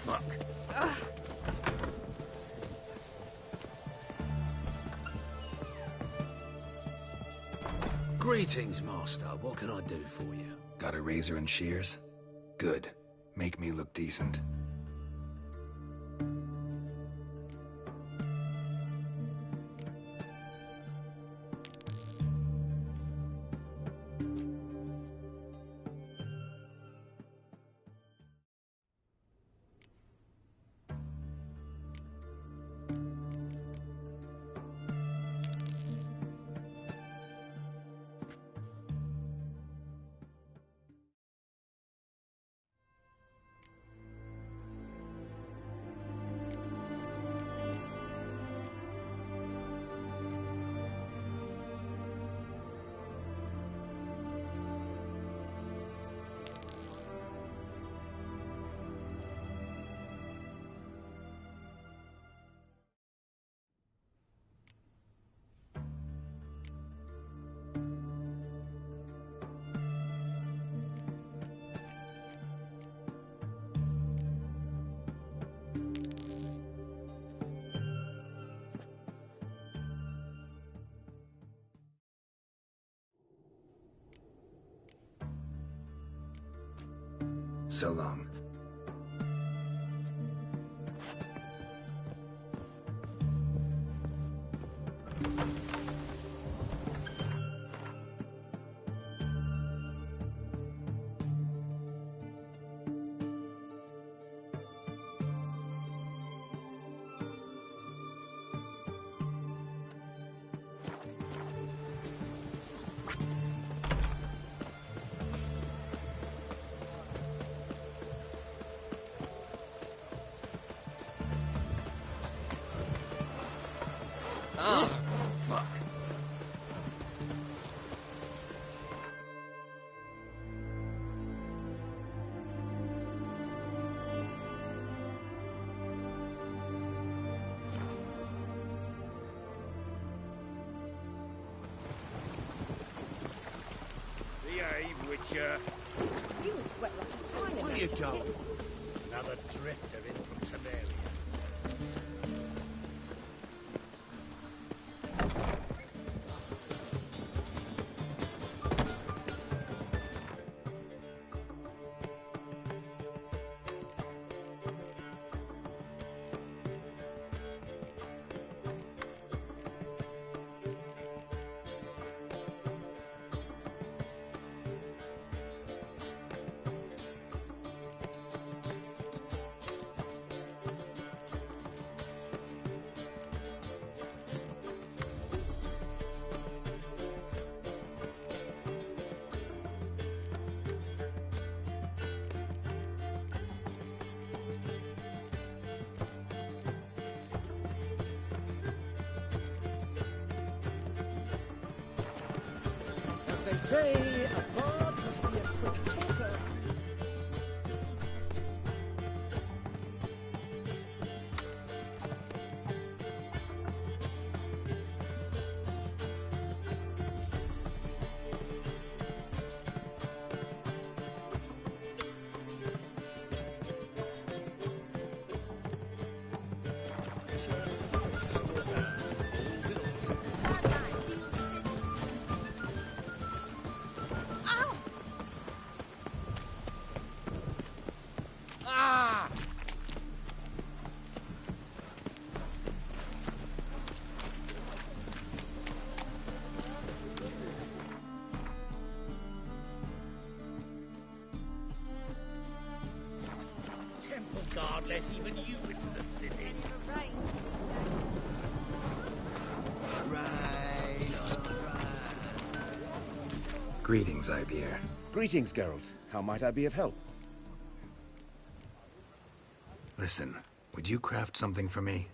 fuck. Greetings, Master. What can I do for you? Got a razor and shears? Good. Make me look decent. So long. Fuck. Behave, Witcher. You will sweat like a swine. Where you go? Another drifter in from Temeria. As they say, a bard must be a quick talker. Temple guard let even you into the city. Greetings, Ibeer. Greetings, Geralt. How might I be of help? Listen, would you craft something for me?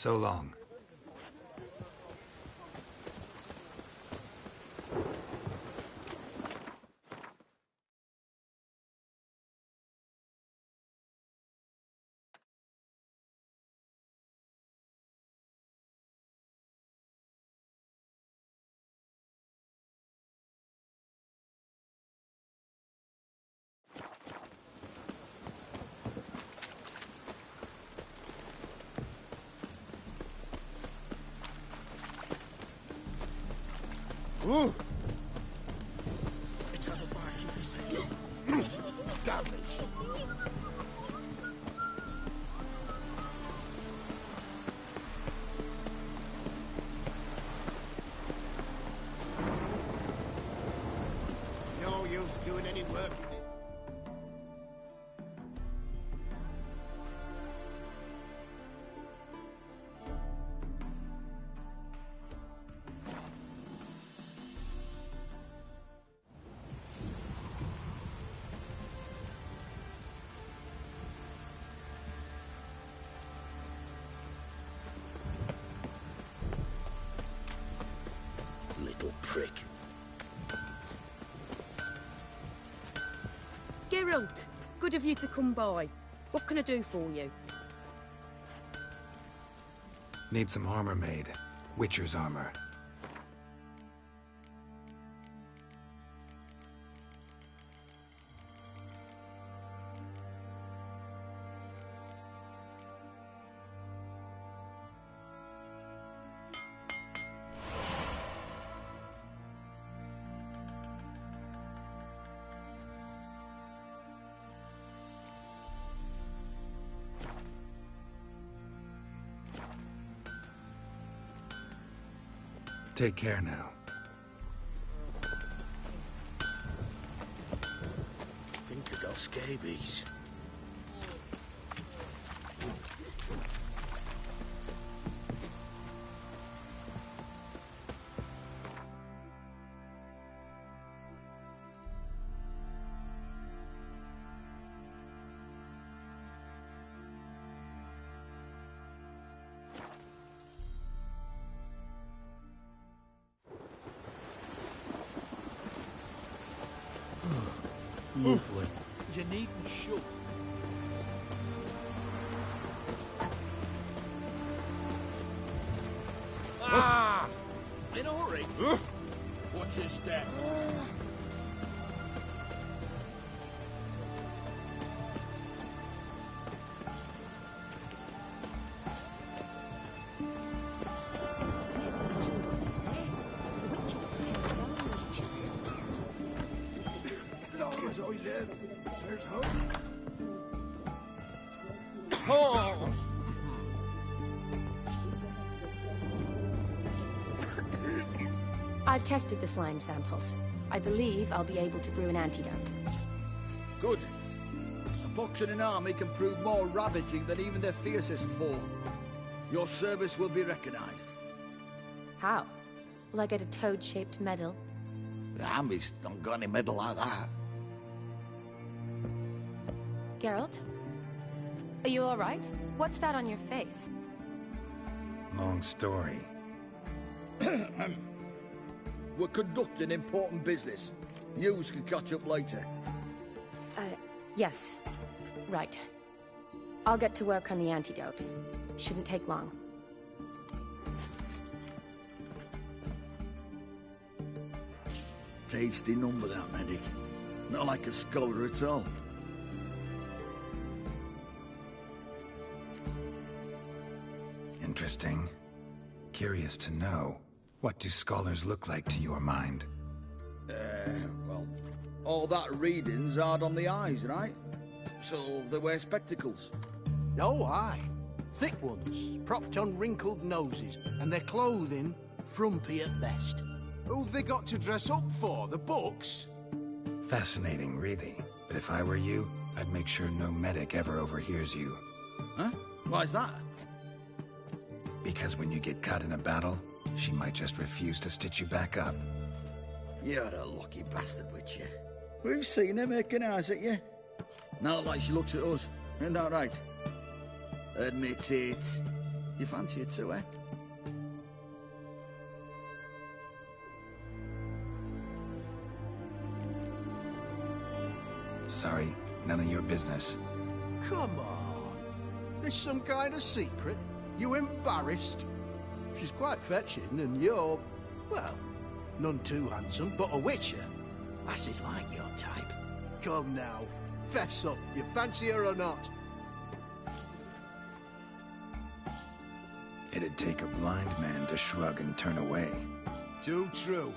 So long. Ooh! It's on the back of this head. Damage. No use doing any work with it. Little prick. Geralt, good of you to come by. What can I do for you? Need some armor made. Witcher's armor. Take care now. Think I got scabies. Lovely. You needn't shoot. Ah! In a hurry. Watch your step. It's true what they say. The witches pay damage. As long as I live, there's hope. I've tested the slime samples. I believe I'll be able to brew an antidote. Good. A pox in an army can prove more ravaging than even their fiercest foe. Your service will be recognized. How? Will I get a toad-shaped medal? The army's not got any medal like that. Geralt? Are you alright? What's that on your face? Long story. We're conducting important business. Yous can catch up later. Yes. Right. I'll get to work on the antidote. Shouldn't take long. Tasty number, that medic. Not like a scholar at all. Interesting. Curious to know. What do scholars look like to your mind? Well, all that reading's hard on the eyes, right? So they wear spectacles. Oh, aye. Thick ones, propped on wrinkled noses, and their clothing frumpy at best. Who've they got to dress up for? The books? Fascinating, really. But if I were you, I'd make sure no medic ever overhears you. Huh? Why's that? Because when you get caught in a battle, she might just refuse to stitch you back up. You're a lucky bastard, Witcher. We've seen her making eyes at you. Not like she looks at us. Isn't that right? Admit it. You fancy it too, eh? Sorry, none of your business. Come on. There's some kind of secret? You embarrassed? She's quite fetching, and you're, well, none too handsome, but a witcher. Lasses like your type. Come now, fess up. You fancy her or not? It'd take a blind man to shrug and turn away. Too true.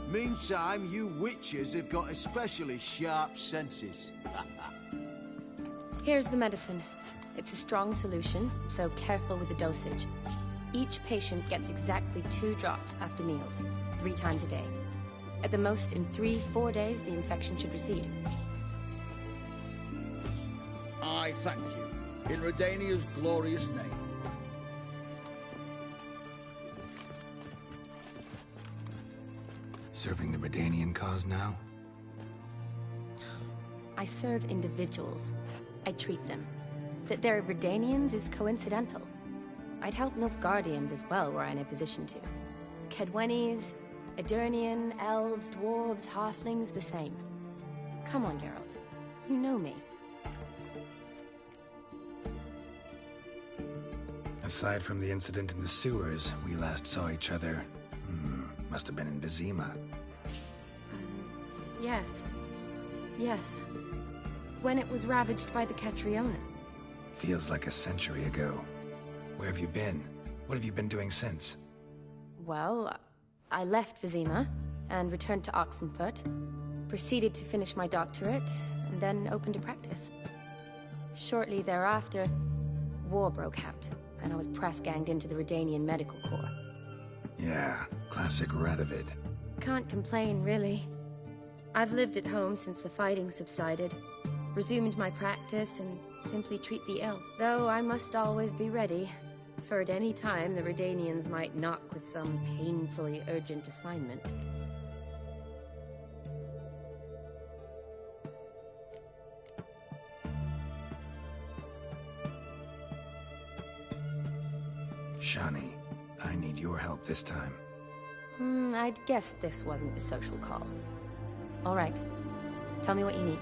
Meantime, you witches have got especially sharp senses. Here's the medicine. It's a strong solution, so careful with the dosage. Each patient gets exactly 2 drops after meals, 3 times a day. At the most, in 3-4 days, the infection should recede. I thank you. In Redania's glorious name. Serving the Redanian cause now? I serve individuals. I treat them. That they're Redanians is coincidental. I'd help Nilfgaardians as well were I in a position to. Kedwenis, Edirnian, elves, dwarves, halflings, the same. Come on, Geralt. You know me. Aside from the incident in the sewers, we last saw each other... must have been in Vizima. Yes. Yes. When it was ravaged by the Catriona. Feels like a century ago. Where have you been? What have you been doing since? Well, I left Vizima and returned to Oxenfurt, proceeded to finish my doctorate, and then opened a practice. Shortly thereafter, war broke out, and I was press-ganged into the Redanian Medical Corps. Yeah, classic Radovid. Can't complain, really. I've lived at home since the fighting subsided, resumed my practice, and simply treat the ill. Though I must always be ready, for at any time the Redanians might knock with some painfully urgent assignment. Shani, I need your help this time. I'd guess this wasn't a social call. All right. Tell me what you need.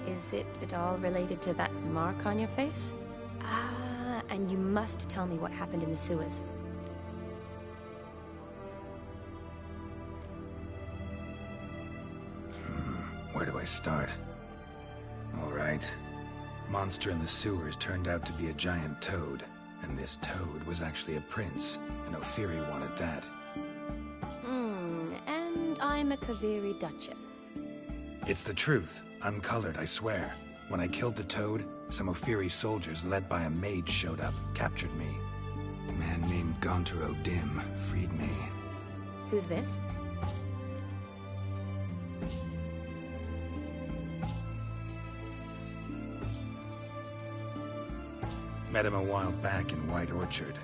Is it at all related to that mark on your face? Ah, and you must tell me what happened in the sewers. Where do I start? All right. Monster in the sewers turned out to be a giant toad. And this toad was actually a prince, and Ophiri wanted that. And I'm a Kaviri Duchess. It's the truth. Uncolored, I swear. When I killed the toad, some Ophiri soldiers led by a mage showed up, captured me. A man named Gontaro Dim freed me. Who's this? Met him a while back in White Orchard.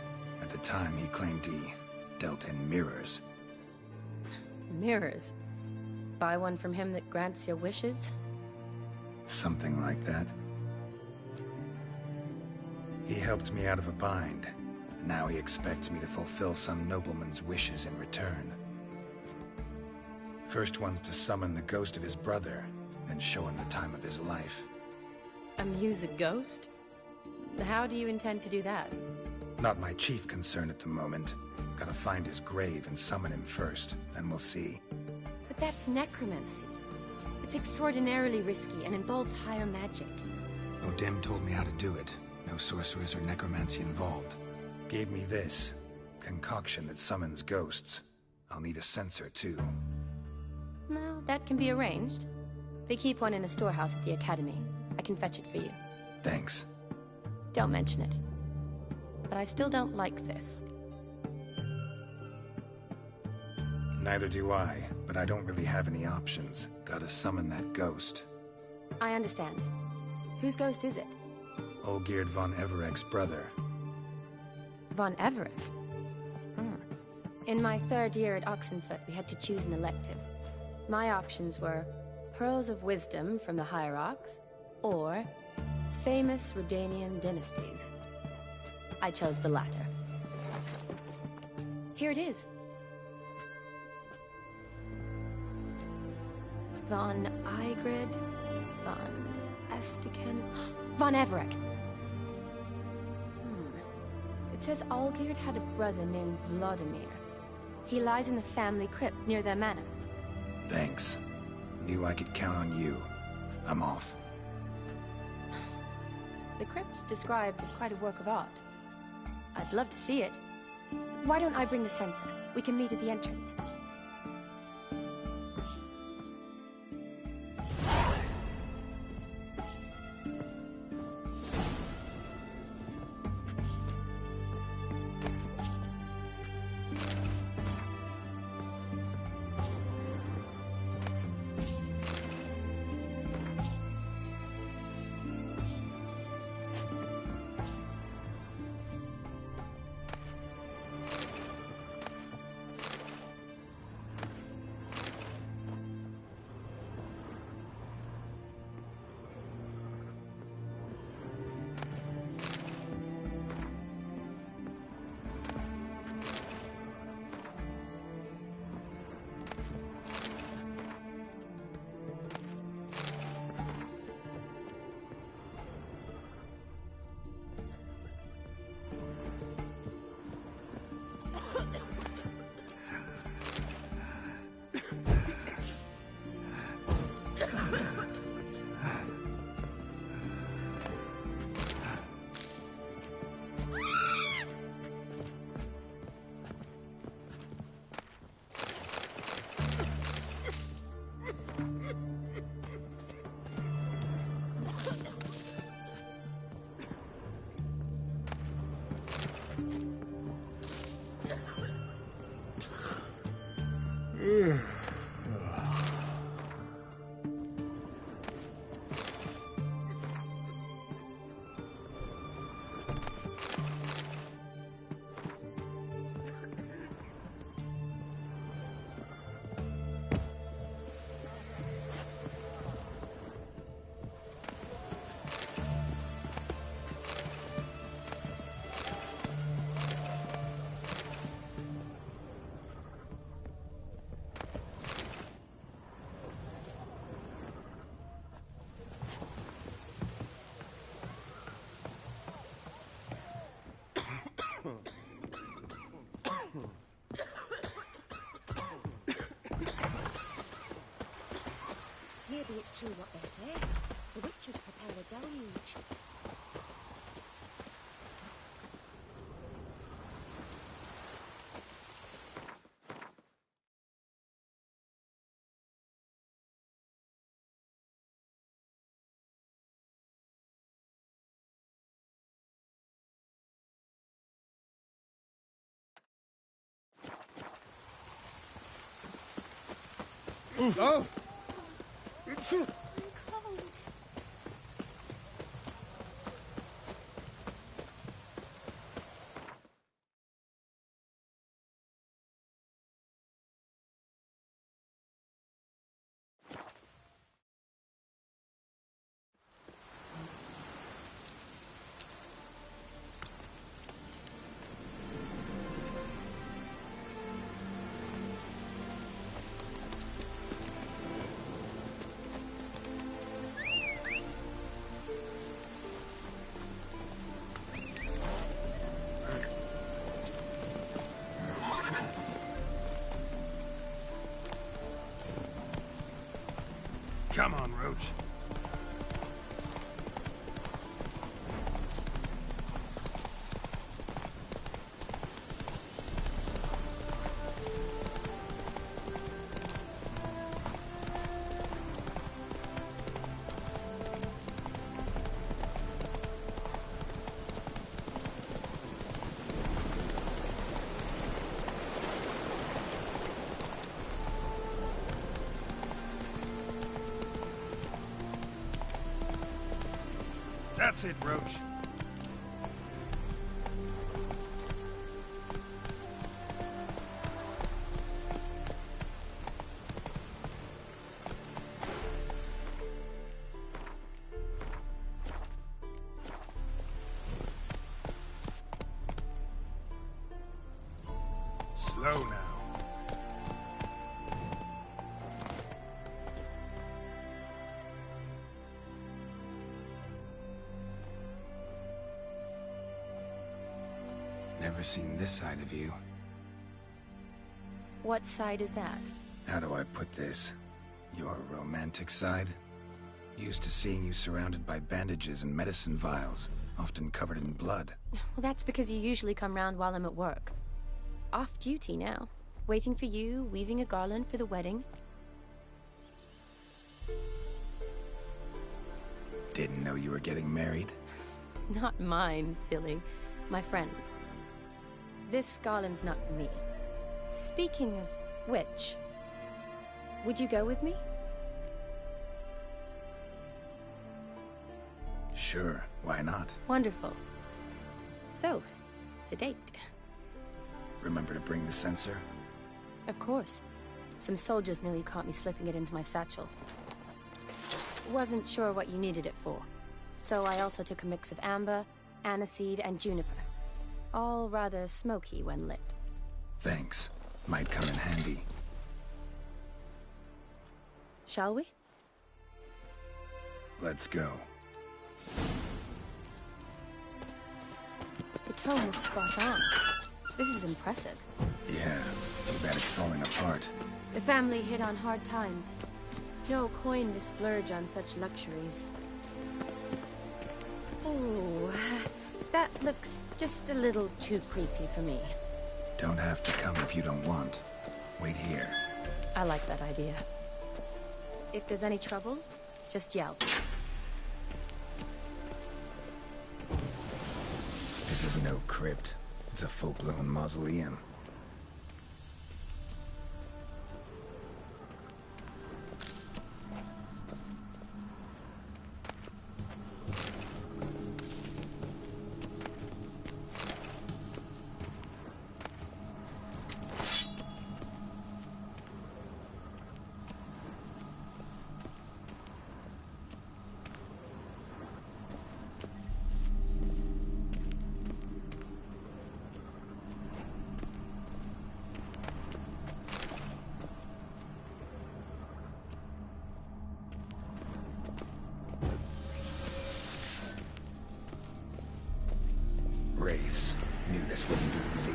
At the time, he claimed he dealt in mirrors. Mirrors? Buy one from him that grants your wishes? Something like that. He helped me out of a bind. And now he expects me to fulfill some nobleman's wishes in return. First one's to summon the ghost of his brother, then show him the time of his life. Amuse a ghost? How do you intend to do that? Not my chief concern at the moment. Gotta find his grave and summon him first, then we'll see. But that's necromancy. It's extraordinarily risky and involves higher magic. Odim told me how to do it. No sorcerers or necromancy involved. Gave me this. Concoction that summons ghosts. I'll need a censer, too. Well, that can be arranged. They keep one in a storehouse at the academy. I can fetch it for you. Thanks. Don't mention it. But I still don't like this. Neither do I, but I don't really have any options. Gotta summon that ghost. I understand. Whose ghost is it? Olgierd von Evereck's brother. Von Everett? In my 3rd year at Oxenfurt, we had to choose an elective. My options were Pearls of Wisdom from the Hierarchs, or famous Redanian dynasties. I chose the latter. Here it is. Von Igrid, Von Estiken, Von Everett. It says Olgierd had a brother named Vladimir. He lies in the family crypt near their manor. Thanks. Knew I could count on you. I'm off. The crypt's described as quite a work of art. I'd love to see it. Why don't I bring the censer? We can meet at the entrance. Maybe it's true what they say. The witches prepare a deluge. So? I'm cold. Come on, Roach. That's it, Roach. Low now. Never seen this side of you. What side is that? How do I put this? Your romantic side? Used to seeing you surrounded by bandages and medicine vials, often covered in blood. Well, that's because you usually come round while I'm at work. Off duty now. Waiting for you, weaving a garland for the wedding. Didn't know you were getting married? Not mine, silly. My friend's. This garland's not for me. Speaking of which, would you go with me? Sure, why not? Wonderful. So, it's a date. Remember to bring the sensor? Of course. Some soldiers nearly caught me slipping it into my satchel. Wasn't sure what you needed it for. So I also took a mix of amber, aniseed, and juniper. All rather smoky when lit. Thanks. Might come in handy. Shall we? Let's go. The tone was spot on. This is impressive. Yeah, too bad it's falling apart. The family hit on hard times. No coin to splurge on such luxuries. Oh, that looks just a little too creepy for me. Don't have to come if you don't want. Wait here. I like that idea. If there's any trouble, just yell. This is no crypt. It's a full-blown mausoleum. Wraiths. Knew this wouldn't be easy.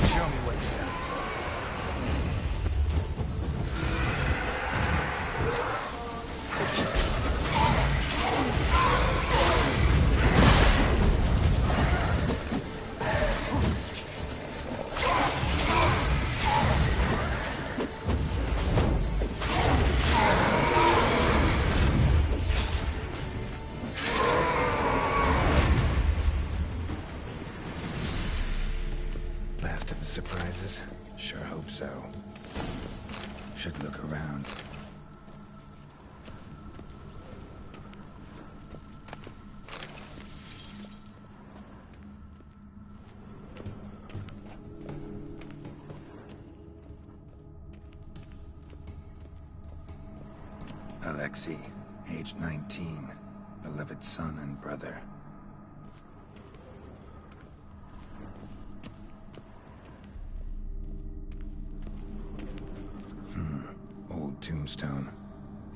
Show me what you got. Last of the surprises? Sure hope so. Should look around. Alexei, age 19, beloved son and brother. Old tombstone.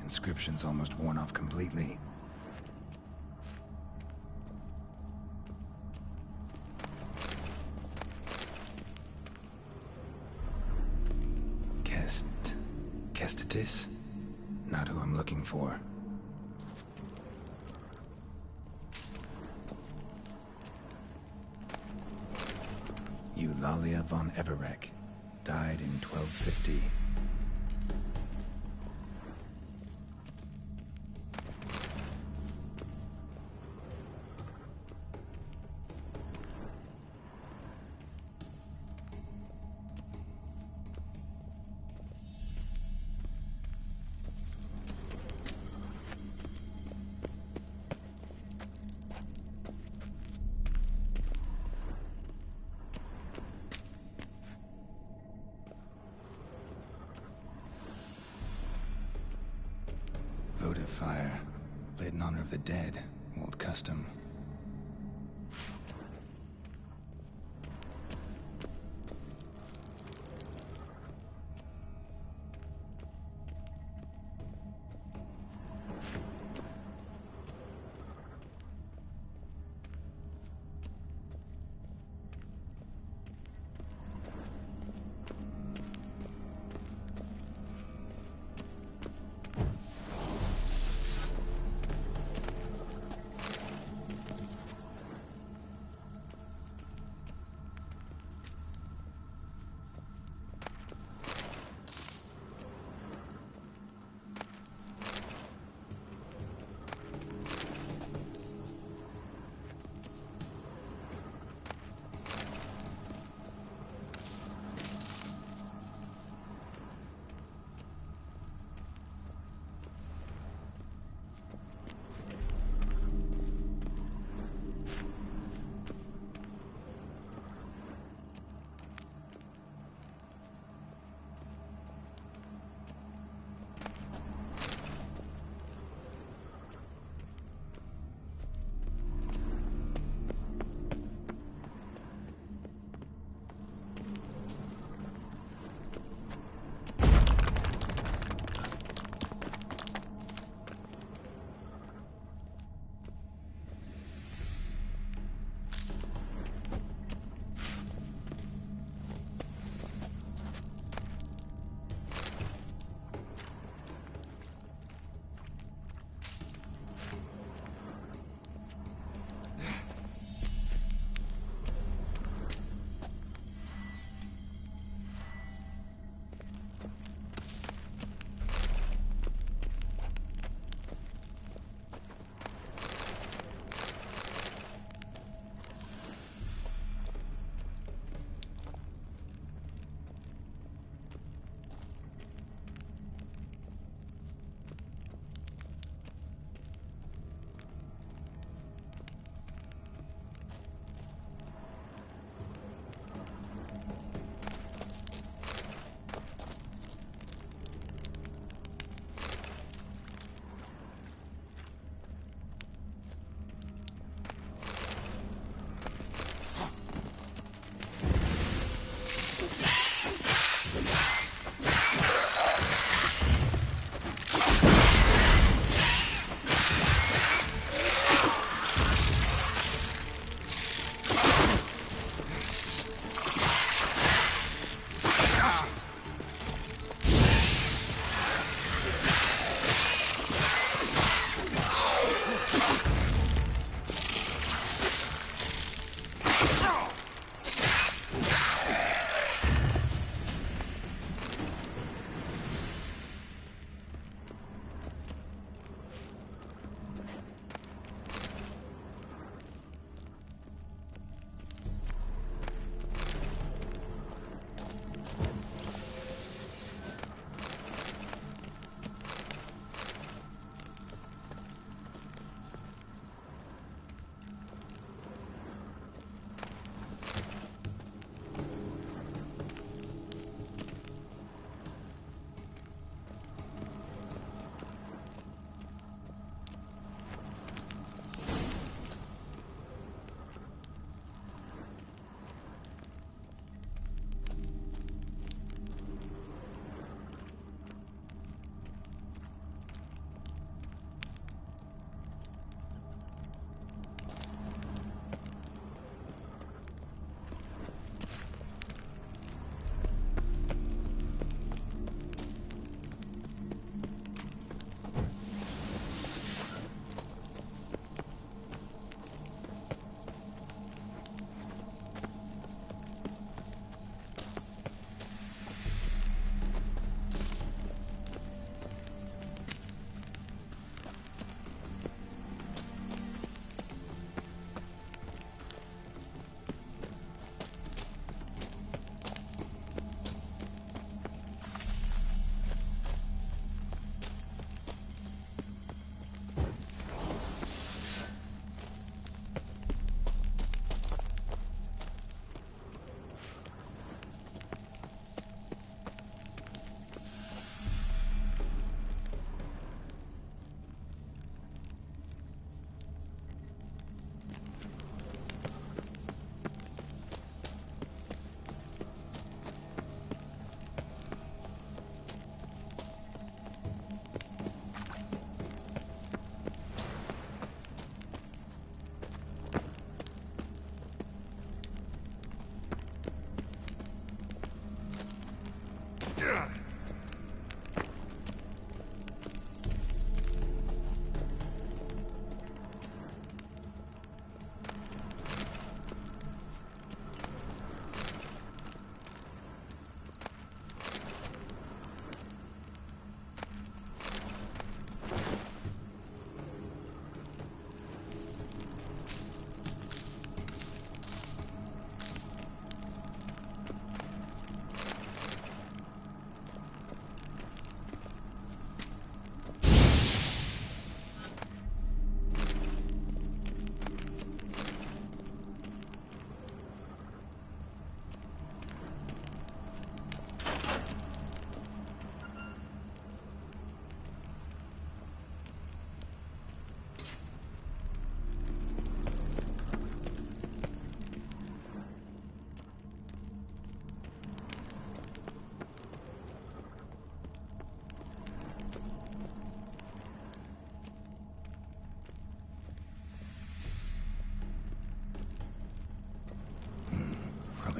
Inscription's almost worn off completely. Kestitis? Not who I'm looking for. Eulalia von Everek. Died in 1250. votive fire, lit in honor of the dead. Old custom.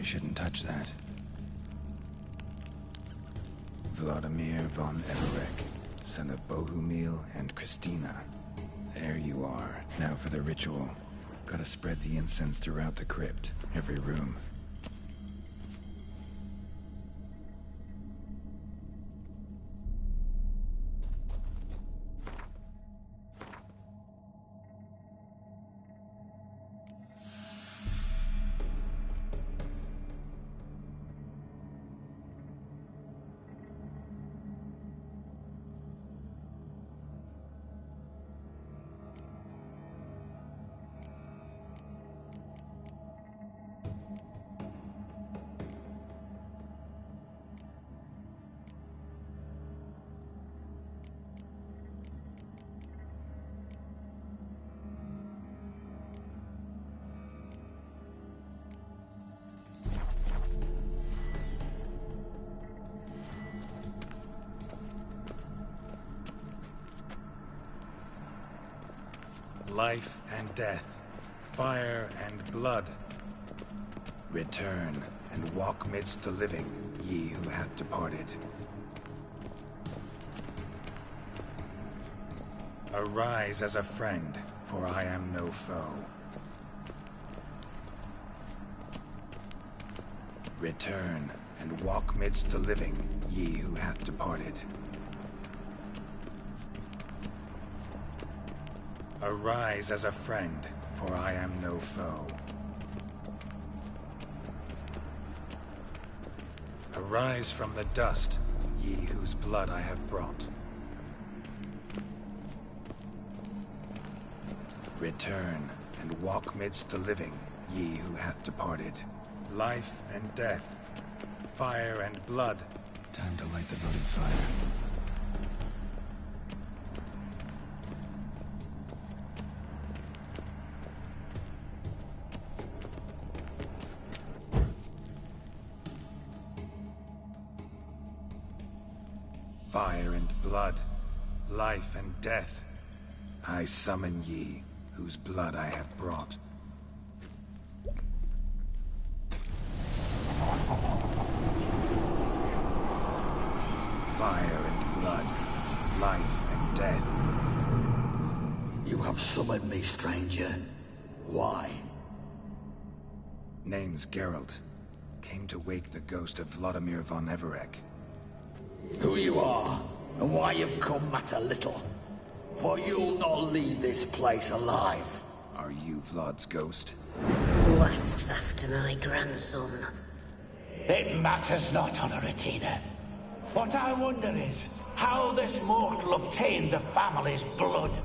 Probably shouldn't touch that. Vladimir von Everek, son of Bohumil and Christina. There you are. Now for the ritual. Gotta spread the incense throughout the crypt, every room. Life and death, fire and blood. Return and walk midst the living, ye who hath departed. Arise as a friend, for I am no foe. Return and walk midst the living, ye who hath departed. Arise as a friend, for I am no foe. Arise from the dust, ye whose blood I have brought. Return and walk midst the living, ye who hath departed. Life and death, fire and blood. Time to light the votive fire. Fire and blood, life and death. I summon ye, whose blood I have brought. Fire and blood, life and death. You have summoned me, stranger. Why? Name's Geralt. Came to wake the ghost of Vladimir von Everek. Who you are, and why you've come matter little. For you'll not leave this place alive. Are you Vlad's ghost? Who asks after my grandson? It matters not, Honoratina. What I wonder is how this mortal obtained the family's blood.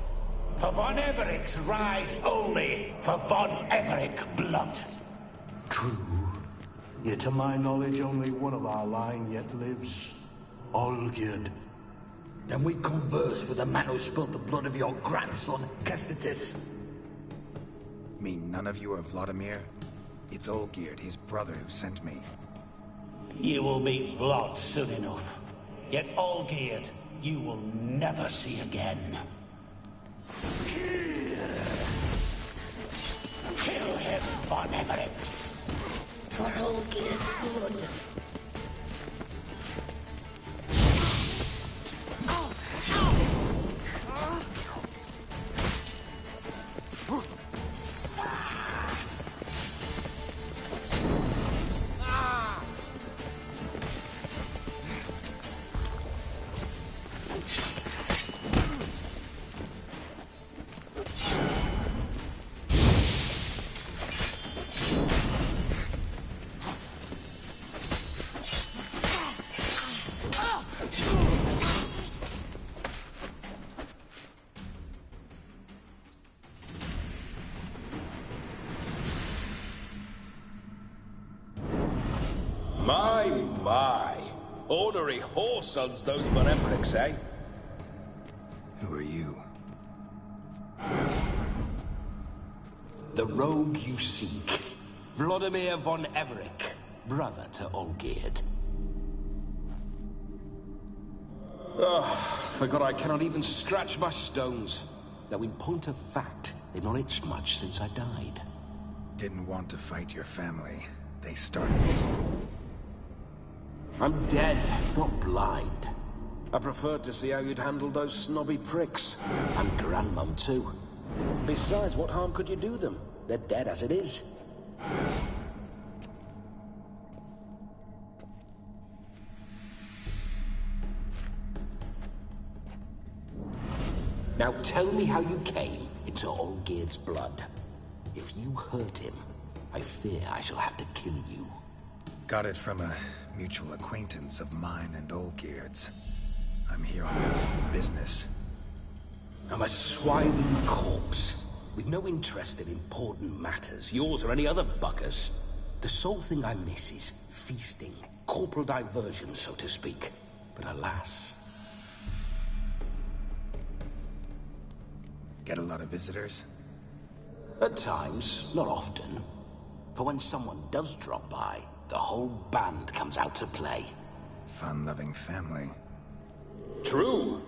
For von Everek's rise only for von Everek blood. True. Yet to my knowledge, only one of our line yet lives. Olgierd. Then we converse with the man who spilled the blood of your grandson, Kestitis. Mean none of you are Vladimir? It's Olgierd, his brother, who sent me. You will meet Vlad soon enough. Yet Olgierd, you will never see again. Kill him, von Evereks. For Olgierd's blood. My. Ornery whoresons those von Evereks, eh? Who are you? The rogue you seek. Vladimir von Everek, brother to Olgierd. Forgot I cannot even scratch my stones. Though in point of fact, they've not itched much since I died. Didn't want to fight your family. They started it. I'm dead, not blind. I preferred to see how you'd handle those snobby pricks. And Grandmum, too. Besides, what harm could you do them? They're dead as it is. Now tell me how you came into Olgierd's blood. If you hurt him, I fear I shall have to kill you. Got it from a mutual acquaintance of mine and Olgierd's. I'm here on business. I'm a swiving corpse, with no interest in important matters, yours or any other buckers. The sole thing I miss is feasting, corporal diversion, so to speak. But alas... Get a lot of visitors? At times, not often. For when someone does drop by, the whole band comes out to play. Fun-loving family. True.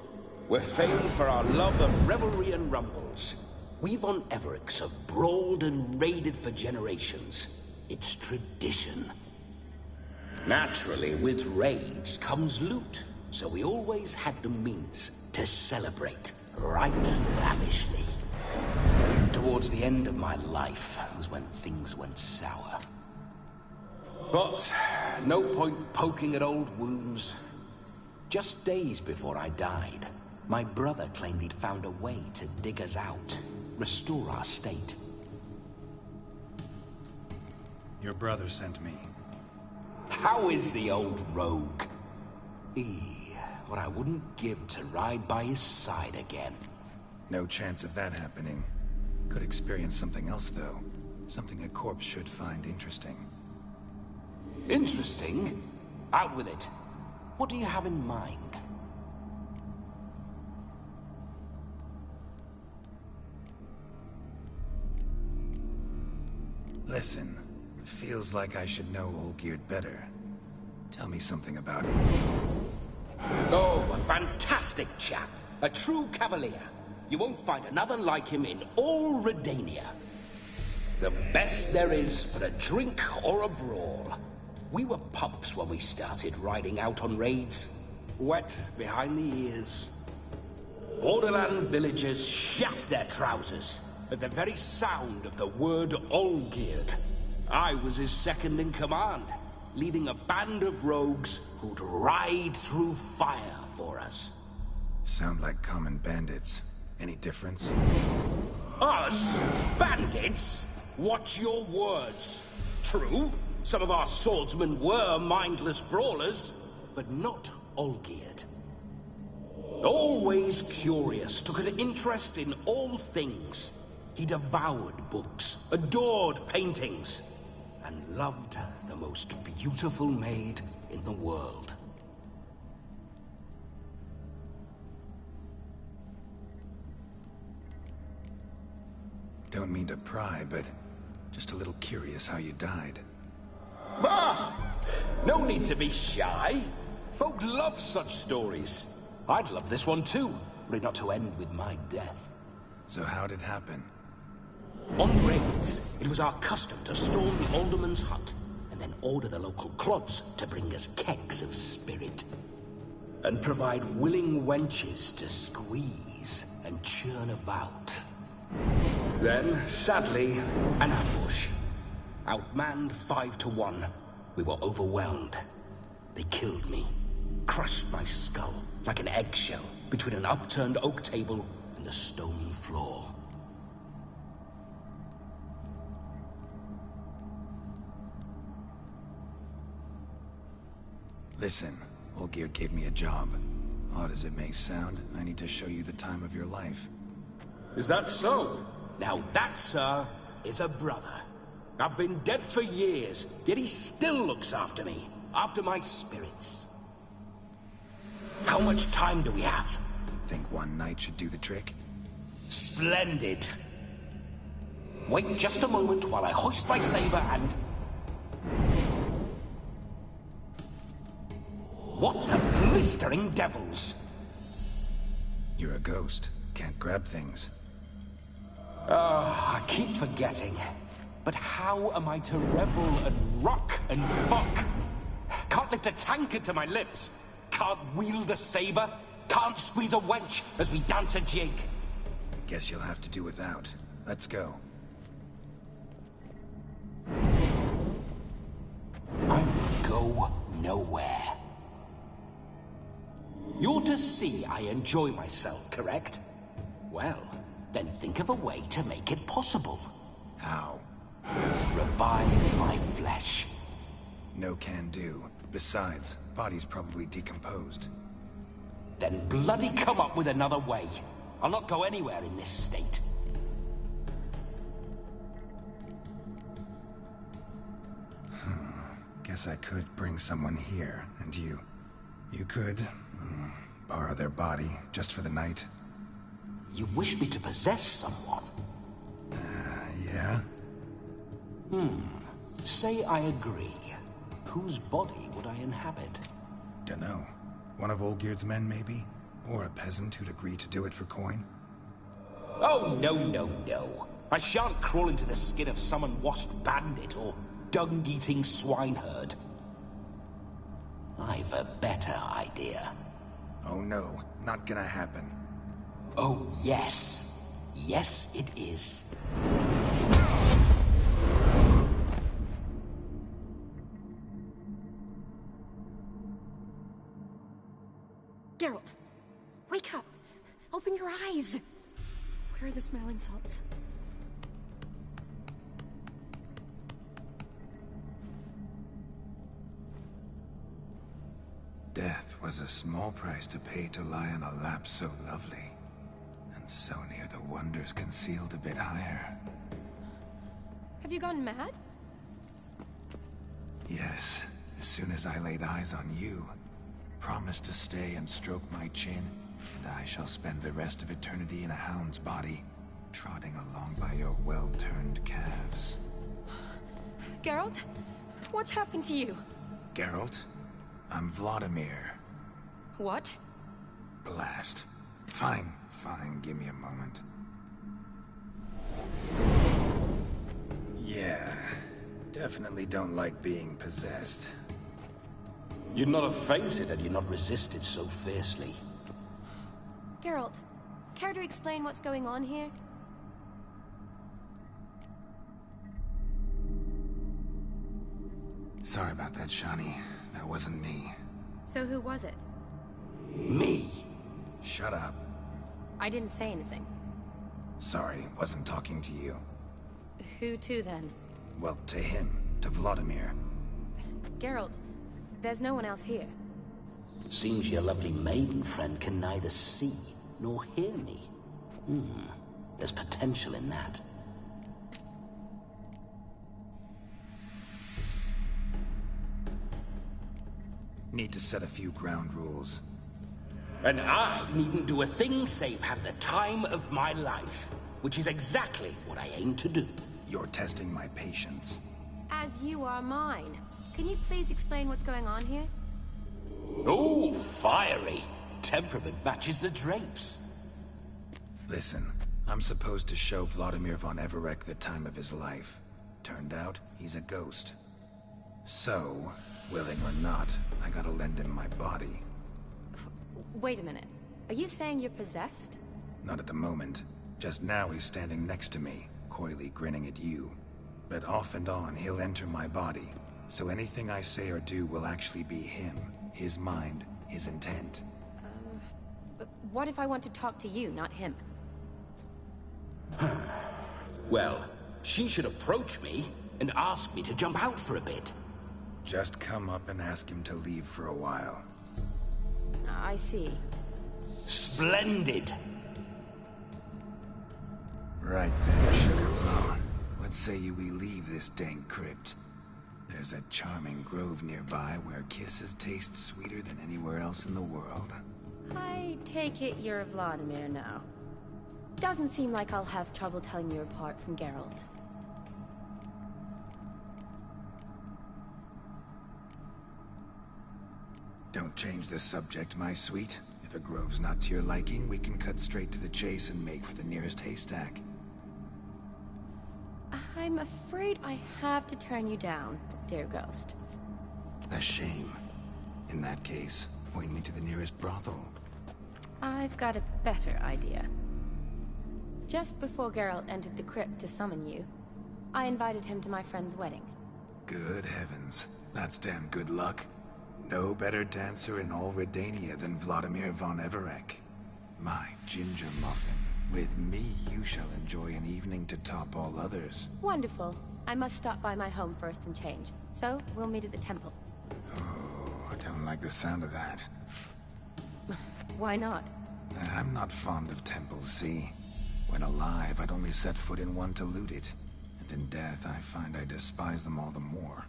We're famed for our love of revelry and rumbles. We von Evericks have brawled and raided for generations. It's tradition. Naturally, with raids comes loot, so we always had the means to celebrate right lavishly. Towards the end of my life was when things went sour. But no point poking at old wounds. Just days before I died, my brother claimed he'd found a way to dig us out, restore our state. Your brother sent me. How is the old rogue? What I wouldn't give to ride by his side again. No chance of that happening. Could experience something else, though. Something a corpse should find interesting. Interesting? Out with it. What do you have in mind? Listen, it feels like I should know Olgierd better. Tell me something about him. Oh, a fantastic chap. A true cavalier. You won't find another like him in all Redania. The best there is for a drink or a brawl. We were pups when we started riding out on raids. Wet behind the ears. Borderland villagers shat their trousers at the very sound of the word Olgierd. I was his second in command, leading a band of rogues who'd ride through fire for us. Sound like common bandits. Any difference? Us? Bandits? Watch your words. True, some of our swordsmen were mindless brawlers, but not Olgierd. Always curious, took an interest in all things. He devoured books, adored paintings, and loved the most beautiful maid in the world. Don't mean to pry, but just a little curious how you died. Ah! No need to be shy. Folk love such stories. I'd love this one too, were it not to end with my death. So how'd it happen? On raids, it was our custom to storm the alderman's hut, and then order the local clods to bring us kegs of spirit. And provide willing wenches to squeeze and churn about. Then, sadly, an ambush. Outmanned 5 to 1, we were overwhelmed. They killed me, crushed my skull like an eggshell between an upturned oak table and the stone floor. Listen, Olgierd gave me a job. Odd as it may sound, I need to show you the time of your life. Is that so? Now that, sir, is a brother. I've been dead for years, yet he still looks after me, after my spirits. How much time do we have? Think one night should do the trick? Splendid. Wait just a moment while I hoist my saber and... What the blistering devils? You're a ghost. Can't grab things. Oh, I keep forgetting. But how am I to revel and rock and fuck? Can't lift a tankard to my lips. Can't wield a saber. Can't squeeze a wench as we dance a jig. Guess you'll have to do without. Let's go. I go nowhere. You're to see I enjoy myself, correct? Well, then think of a way to make it possible. How? Revive my flesh. No can do. Besides, body's probably decomposed. Then bloody come up with another way. I'll not go anywhere in this state. Guess I could bring someone here, and you could borrow their body just for the night. You wish me to possess someone? Yeah? Say I agree. Whose body would I inhabit? Dunno. One of Olgierd's men, maybe? Or a peasant who'd agree to do it for coin? Oh, no, no, no. I shan't crawl into the skin of some unwashed bandit or dung-eating swineherd. I've a better idea. Oh no, not gonna happen. Oh, yes. Yes, it is. Geralt, wake up! Open your eyes! Where are the smelling salts? Death was a small price to pay to lie on a lap so lovely, and so near the wonders concealed a bit higher. Have you gone mad? Yes, as soon as I laid eyes on you, promised to stay and stroke my chin, and I shall spend the rest of eternity in a hound's body, trotting along by your well-turned calves. Geralt? What's happened to you? Geralt? I'm Vladimir. What? Blast. Fine, give me a moment. Yeah, definitely don't like being possessed. You'd not have fainted had you not resisted so fiercely. Geralt, care to explain what's going on here? Sorry about that, Shani. That wasn't me. So who was it? Me? Shut up. I didn't say anything. Sorry, wasn't talking to you. Who to then? Well, to him. To Vladimir. Geralt, there's no one else here. Seems your lovely maiden friend can neither see nor hear me. There's potential in that. Need to set a few ground rules. And I needn't do a thing save have the time of my life, which is exactly what I aim to do. You're testing my patience. As you are mine. Can you please explain what's going on here? Oh, fiery. Temperament matches the drapes. Listen, I'm supposed to show Vladimir von Everec the time of his life. Turned out, he's a ghost. So, willing or not, I gotta lend him my body. Wait a minute. Are you saying you're possessed? Not at the moment. Just now he's standing next to me, coyly grinning at you. But off and on, he'll enter my body. So anything I say or do will actually be him. His mind, his intent. But what if I want to talk to you, not him? Well, she should approach me and ask me to jump out for a bit. Just come up and ask him to leave for a while. I see. Splendid! Right then, Sugar Plum. What say you we leave this dank crypt? There's a charming grove nearby where kisses taste sweeter than anywhere else in the world. I take it you're Vladimir now. Doesn't seem like I'll have trouble telling you apart from Geralt. Don't change the subject, my sweet. If a grove's not to your liking, we can cut straight to the chase and make for the nearest haystack. I'm afraid I have to turn you down, dear ghost. A shame. In that case, point me to the nearest brothel. I've got a better idea. Just before Geralt entered the crypt to summon you, I invited him to my friend's wedding. Good heavens. That's damn good luck. No better dancer in all Redania than Vladimir von Everec. My ginger muffin. With me, you shall enjoy an evening to top all others. Wonderful. I must stop by my home first and change. So, we'll meet at the temple. Oh, I don't like the sound of that. Why not? I'm not fond of temples, see? When alive, I'd only set foot in one to loot it. And in death, I find I despise them all the more.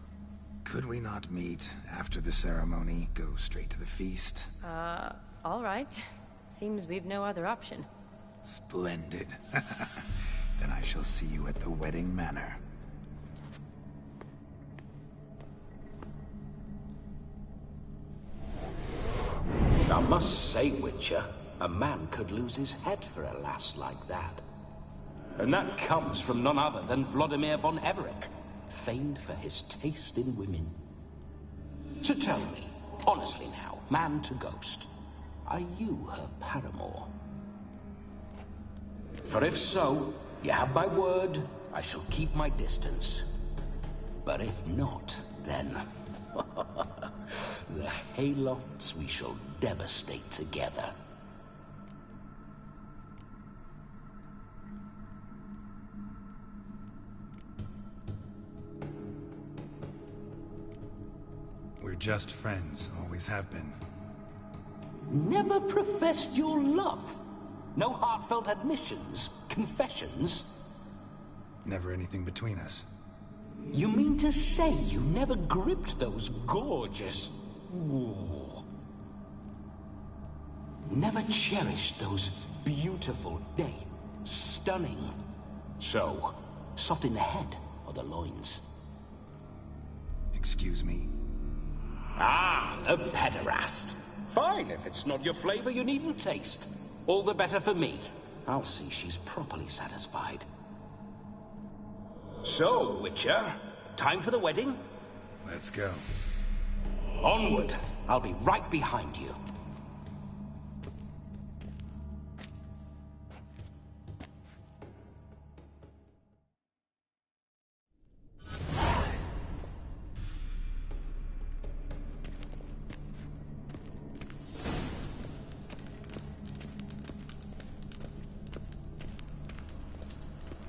Could we not meet after the ceremony, go straight to the feast? All right. Seems we've no other option. Splendid. Then I shall see you at the wedding manor. I must say, Witcher, a man could lose his head for a lass like that. And that comes from none other than Vladimir von Everec, famed for his taste in women. So tell me, honestly now, man to ghost, are you her paramour? For if so, you have my word, I shall keep my distance. But if not, then... the haylofts we shall devastate together. We're just friends, always have been. Never professed your love? No heartfelt admissions, confessions? Never anything between us. You mean to say you never gripped those gorgeous... Ooh. Never cherished those beautiful, nay, stunning... So, soft in the head or the loins? Excuse me? Ah, a pederast. Fine, if it's not your flavor, you needn't taste. All the better for me. I'll see she's properly satisfied. So, Witcher, time for the wedding? Let's go. Onward. I'll be right behind you.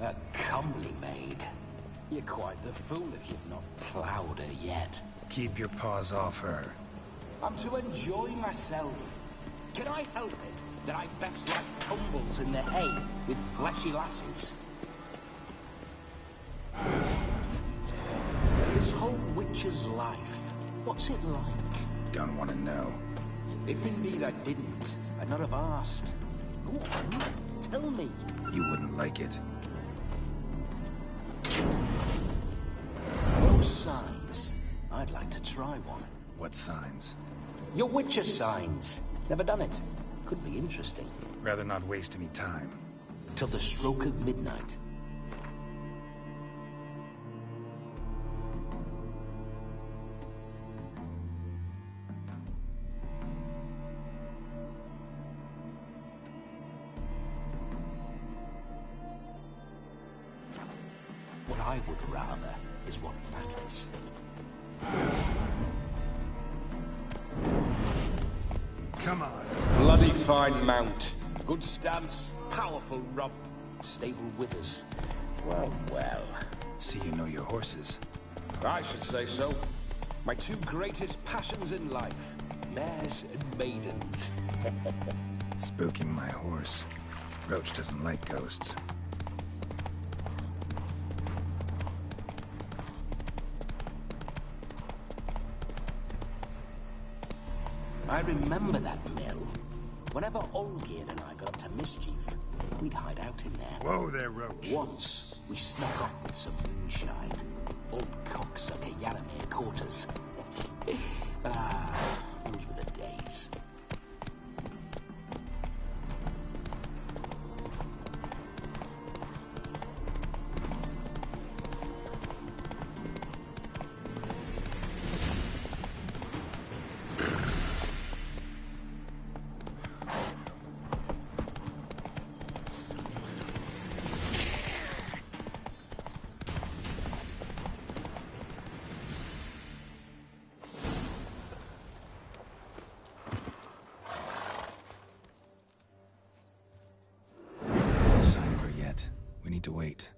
A comely maid. You're quite the fool if you've not ploughed her yet. Keep your paws off her. I'm to enjoy myself. Can I help it that I best like tumbles in the hay with fleshy lasses? This whole witcher's life, what's it like? Don't want to know. If indeed I didn't, I'd not have asked. Go on, tell me. You wouldn't like it. Those signs. I'd like to try one. What signs? Your Witcher signs. Never done it. Could be interesting. Rather not waste any time. Till the stroke of midnight. What I would rather is what matters. Come on. Bloody fine mount. Good stance, powerful rump, stable withers. Well, well. See you know your horses. I should say so. My two greatest passions in life. Mares and maidens. Spooking my horse. Roach doesn't like ghosts. I remember that mill. Whenever Olgierd and I got up to mischief, we'd hide out in there. Whoa there, Roach. Once, we snuck off with some moonshine. Old cocksucker Yaramir caught us. Those were the days. need to wait.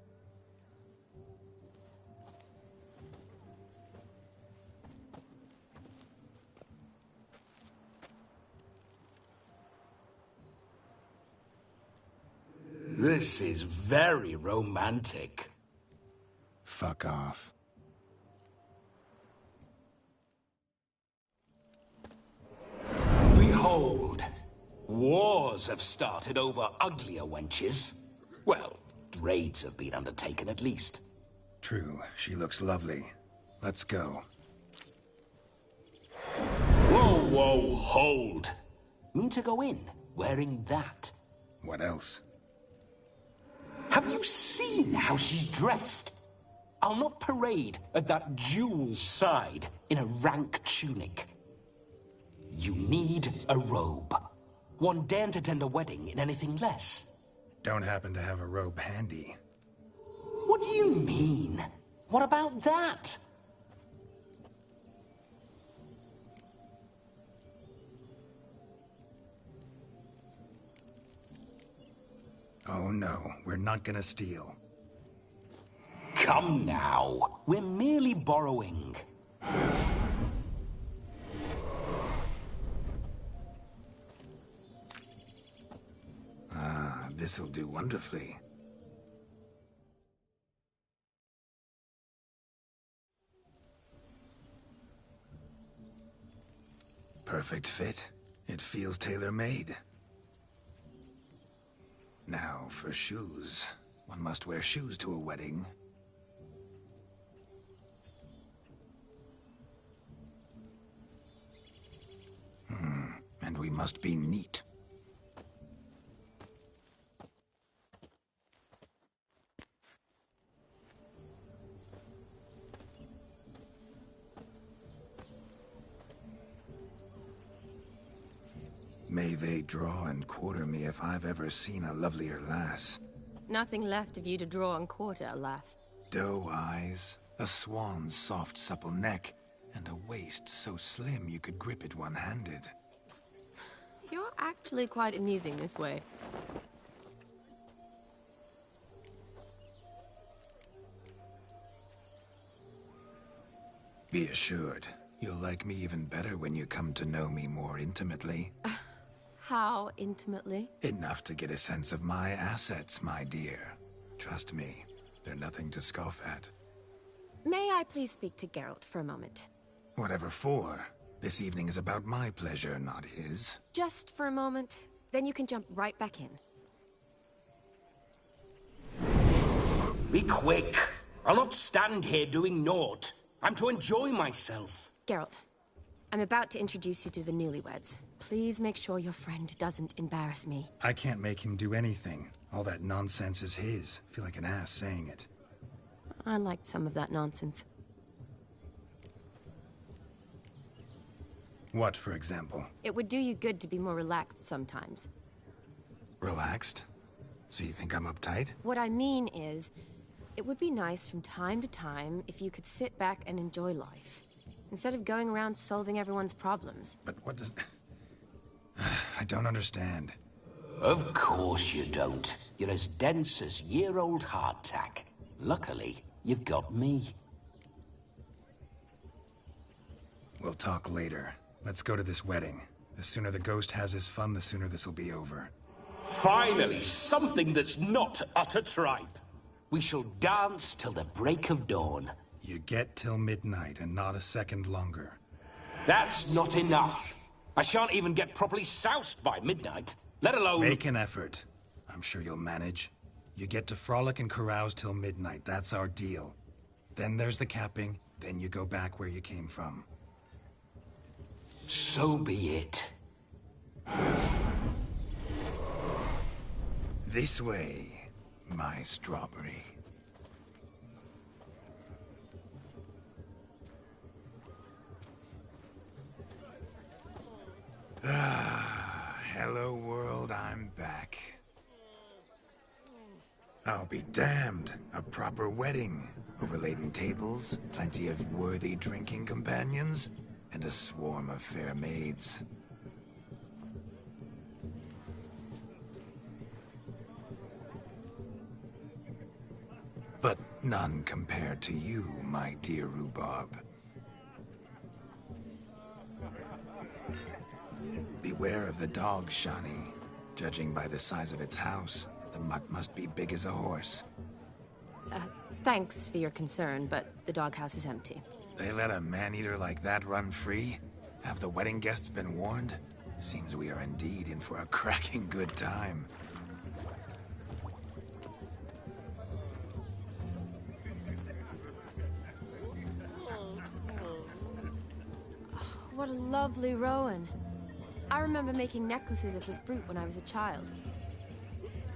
This is very romantic. Fuck off. Behold, wars have started over uglier wenches. Well, raids have been undertaken at least. True, she looks lovely. Let's go. Whoa, whoa, hold. Mean to go in, wearing that? What else? Have you seen how she's dressed? I'll not parade at that jewel's side in a rank tunic. You need a robe. One daren't attend a wedding in anything less. Don't happen to have a robe handy. What do you mean? What about that? Oh no, we're not gonna steal. Come now, we're merely borrowing. Ah, this'll do wonderfully. Perfect fit. It feels tailor-made. Now, for shoes. One must wear shoes to a wedding. And we must be neat. May they draw and quarter me if I've ever seen a lovelier lass. Nothing left of you to draw and quarter, alas. Doe eyes, a swan's soft supple neck, and a waist so slim you could grip it one-handed. You're actually quite amusing this way. Be assured, you'll like me even better when you come to know me more intimately. How intimately? Enough to get a sense of my assets, my dear. Trust me, they're nothing to scoff at. May I please speak to Geralt for a moment? Whatever for. This evening is about my pleasure, not his. Just for a moment, then you can jump right back in. Be quick. I'll not stand here doing naught. I'm to enjoy myself. Geralt, I'm about to introduce you to the newlyweds. Please make sure your friend doesn't embarrass me. I can't make him do anything. All that nonsense is his. I feel like an ass saying it. I liked some of that nonsense. What, for example? It would do you good to be more relaxed sometimes. Relaxed? So you think I'm uptight? What I mean is, it would be nice from time to time if you could sit back and enjoy life, instead of going around solving everyone's problems. But what does... I don't understand. Of course you don't. You're as dense as year-old hardtack. Luckily, you've got me. We'll talk later. Let's go to this wedding. The sooner the ghost has his fun, the sooner this'll be over. Finally, something that's not utter tripe. We shall dance till the break of dawn. You get till midnight and not a second longer. That's not enough. I shan't even get properly soused by midnight, let alone... Make an effort. I'm sure you'll manage. You get to frolic and carouse till midnight. That's our deal. Then there's the capping. Then you go back where you came from. So be it. This way, my strawberry. Hello world, I'm back. I'll be damned. A proper wedding. Overladen tables, plenty of worthy drinking companions, and a swarm of fair maids. but none compared to you, my dear Rhubarb. Beware of the dog, Shani. Judging by the size of its house, the mutt must be big as a horse. Thanks for your concern, but the doghouse is empty. They let a man-eater like that run free? Have the wedding guests been warned? Seems we are indeed in for a cracking good time. What a lovely rowan. I remember making necklaces of the fruit when I was a child.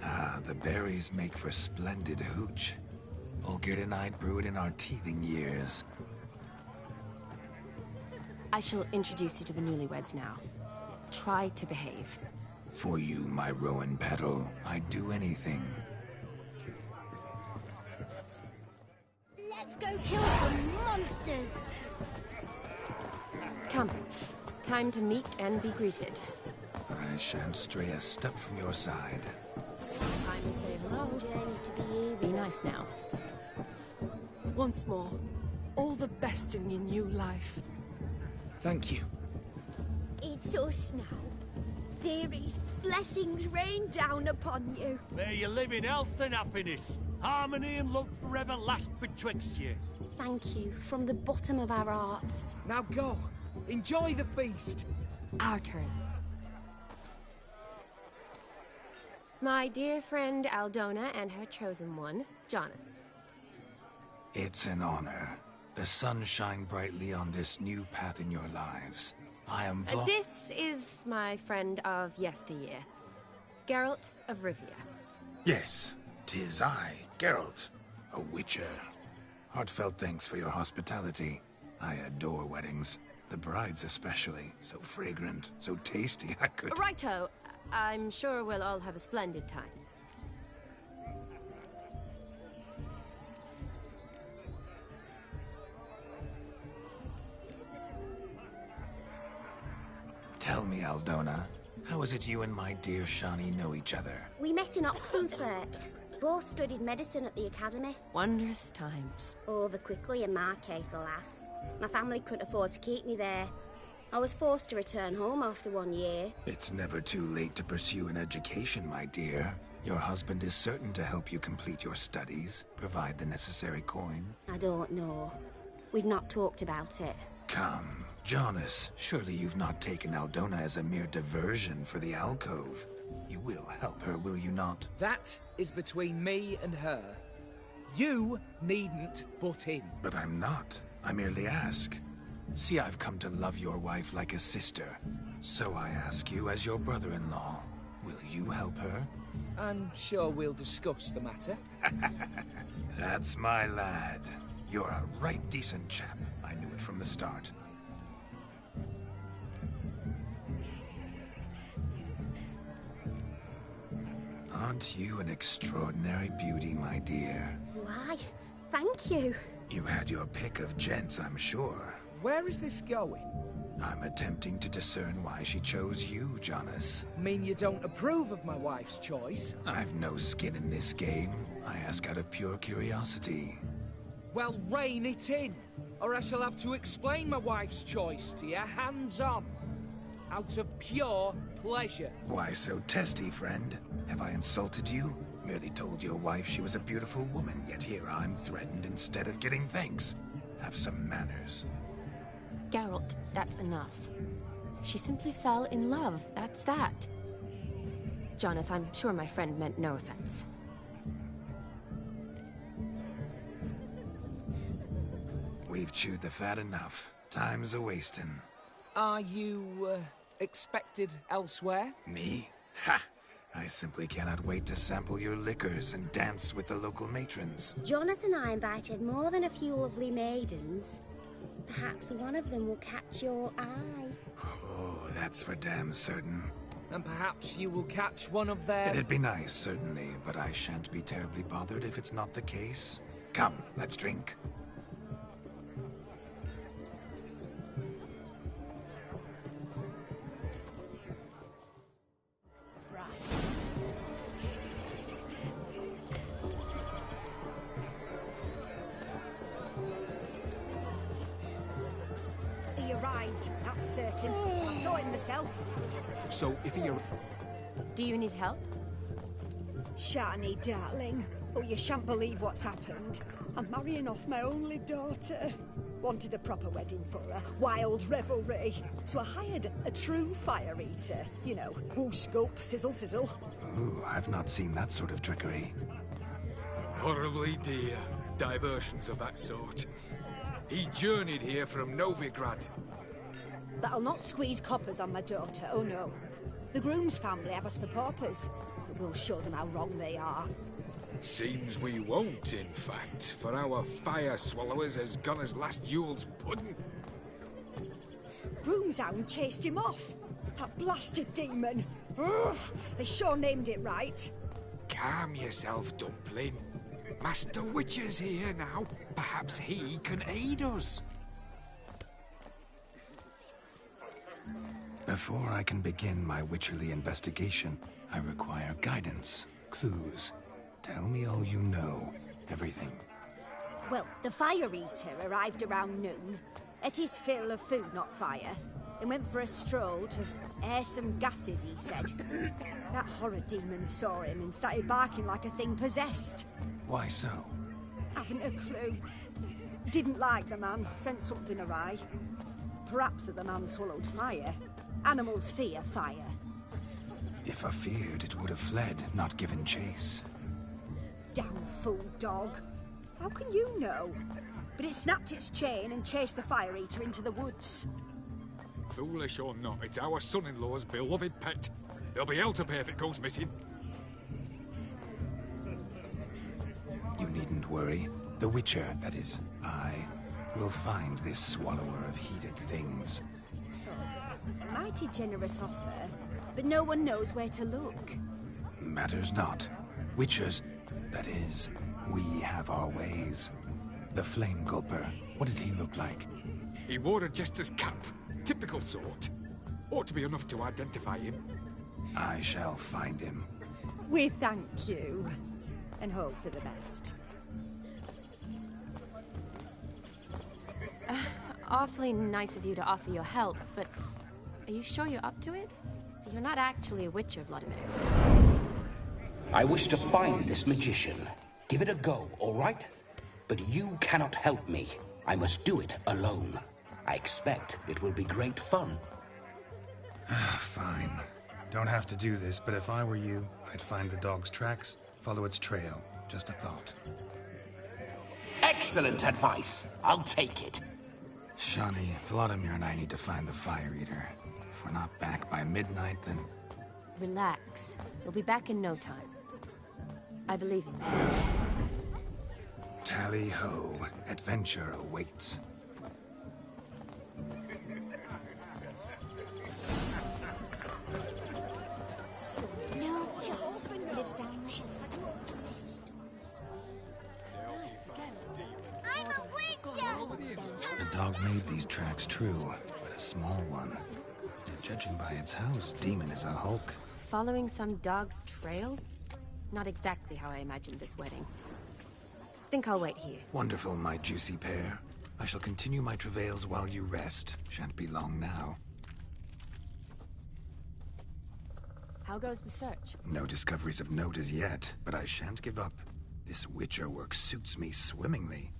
Ah, the berries make for splendid hooch. Olgerd and I brewed in our teething years. I shall introduce you to the newlyweds now. Try to behave. For you, my rowan petal, I'd do anything. Let's go kill some monsters! Come. Time to meet and be greeted. I shan't stray a step from your side. Time to say hello. Journey to Be nice now. Once more, all the best in your new life. Thank you. It's us now. Dearies, blessings rain down upon you. May you live in health and happiness. Harmony and love forever last betwixt you. Thank you from the bottom of our hearts. Now go. Enjoy the feast. Our turn. My dear friend Aldona and her chosen one, Jonas. It's an honor. The sun shine brightly on this new path in your lives. I am This is my friend of yesteryear, Geralt of Rivia. Yes, 'tis I, Geralt, a witcher. Heartfelt thanks for your hospitality. I adore weddings. The brides especially. So fragrant, so tasty, I could... Righto. I'm sure we'll all have a splendid time. Tell me, Aldona, how is it you and my dear Shani know each other? We met in Oxenfurt. Both studied medicine at the academy. Wondrous times. Over quickly in my case, alas. My family couldn't afford to keep me there. I was forced to return home after 1 year. It's never too late to pursue an education, my dear. Your husband is certain to help you complete your studies, provide the necessary coin. I don't know. We've not talked about it. Come, Jonas, surely you've not taken Aldona as a mere diversion for the alcove. You will help her, will you not? That is between me and her. You needn't butt in. But I'm not. I merely ask. See, I've come to love your wife like a sister. So I ask you as your brother-in-law, will you help her? I'm sure we'll discuss the matter. That's my lad. You're a right decent chap. I knew it from the start. Aren't you an extraordinary beauty, my dear? Why? Thank you. You had your pick of gents, I'm sure. Where is this going? I'm attempting to discern why she chose you, Jonas. Mean you don't approve of my wife's choice? I've no skin in this game. I ask out of pure curiosity. Well, rein it in, or I shall have to explain my wife's choice to you hands-on. Out of pure pleasure. Why so testy, friend? Have I insulted you? Merely told your wife she was a beautiful woman, yet here I'm threatened instead of getting thanks. Have some manners. Geralt, that's enough. She simply fell in love, that's that. Jonas, I'm sure my friend meant no offense. We've chewed the fat enough. Time's a-wasting. Are you, expected elsewhere? Me? Ha! I simply cannot wait to sample your liquors and dance with the local matrons. Jonas and I invited more than a few lovely maidens. Perhaps one of them will catch your eye. Oh, that's for damn certain. And perhaps you will catch one of their... It'd be nice, certainly, but I shan't be terribly bothered if it's not the case. Come, let's drink. that's certain. I saw him myself. So, if he... Do you need help? Shani, darling. Oh, you shan't believe what's happened. I'm marrying off my only daughter. Wanted a proper wedding for her. Wild revelry. So I hired a true fire eater. You know, woo scope, sizzle, sizzle. Ooh, I've not seen that sort of trickery. Horribly dear diversions of that sort. He journeyed here from Novigrad. But I'll not squeeze coppers on my daughter, oh no. The groom's family have us for paupers, but we'll show them how wrong they are. Seems we won't, in fact, for our fire swallowers has gone as last Yule's pudding. Groom's hound chased him off. That blasted demon. Ugh, they sure named it right. Calm yourself, Dumpling. Master Witcher's here now. Perhaps he can aid us. Before I can begin my witcherly investigation, I require guidance, clues. Tell me all you know. Everything. Well, the fire eater arrived around noon. Ate his fill of food, not fire. Then went for a stroll to air some gases, he said. That horror demon saw him and started barking like a thing possessed. Why so? Haven't a clue. Didn't like the man, sent something awry. Perhaps the man swallowed fire. Animals fear fire. If I feared, it would have fled, not given chase. Damn fool dog. How can you know? But it snapped its chain and chased the fire eater into the woods. Foolish or not, it's our son-in-law's beloved pet. There'll be hell to pay if it goes missing. You needn't worry. The Witcher, that is, I, will find this swallower of heated things. Mighty generous offer, but no one knows where to look. Matters not. Witchers, that is, we have our ways. The Flame Gulper, what did he look like? He wore a jester's cap. Typical sort. Ought to be enough to identify him. I shall find him. We thank you, and hope for the best. Awfully nice of you to offer your help, but are you sure you're up to it? You're not actually a witcher, Vladimir. I wish to find this magician. Give it a go, all right? But you cannot help me. I must do it alone. I expect it will be great fun. Fine. Don't have to do this, but if I were you, I'd find the dog's tracks, follow its trail. Just a thought. Excellent advice. I'll take it. Shani, Vladimir and I need to find the Fire Eater. If we're not back by midnight, then... Relax. You'll be back in no time. I believe in you. Tally-ho. Adventure awaits. No, Joss lives down the hill. I'm a witcher! The dog made these tracks true, but a small one. Judging by its house, Demon is a hulk. Following some dog's trail? Not exactly how I imagined this wedding. Think I'll wait here. Wonderful, my juicy pair. I shall continue my travails while you rest. Shan't be long now. How goes the search? No discoveries of note as yet, but I shan't give up. This Witcher work suits me swimmingly.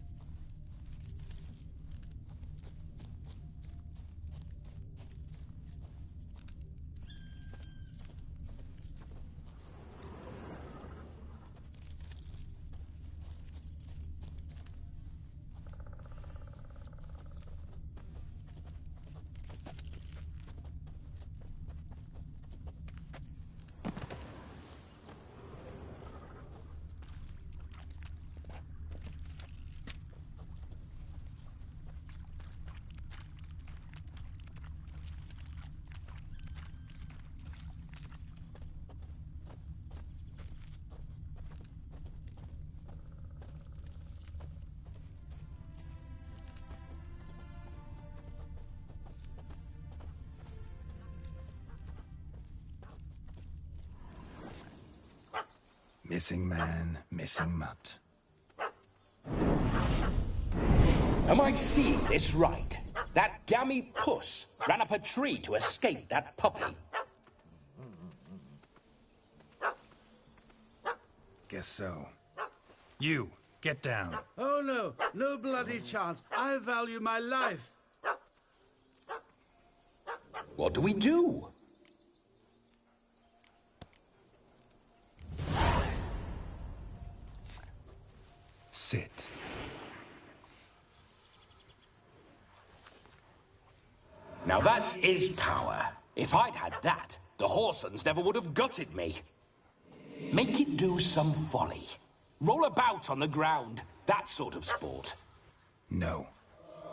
Missing man, missing mutt. Am I seeing this right? That gammy puss ran up a tree to escape that puppy. Guess so. You, get down. Oh no, no bloody chance. I value my life. What do we do? Sit. Now that is power. If I'd had that, the Horsons never would have gutted me. Make it do some folly. Roll about on the ground. That sort of sport. No.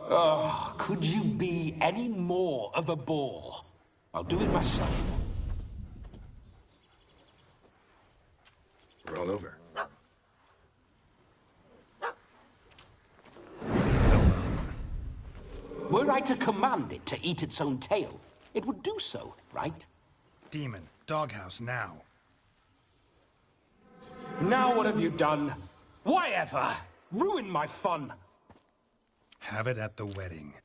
Oh, could you be any more of a bore? I'll do it myself. Roll over. Were I to command it to eat its own tail, it would do so, right? Demon, doghouse now. Now what have you done? Why ever? Ruin my fun. Have it at the wedding.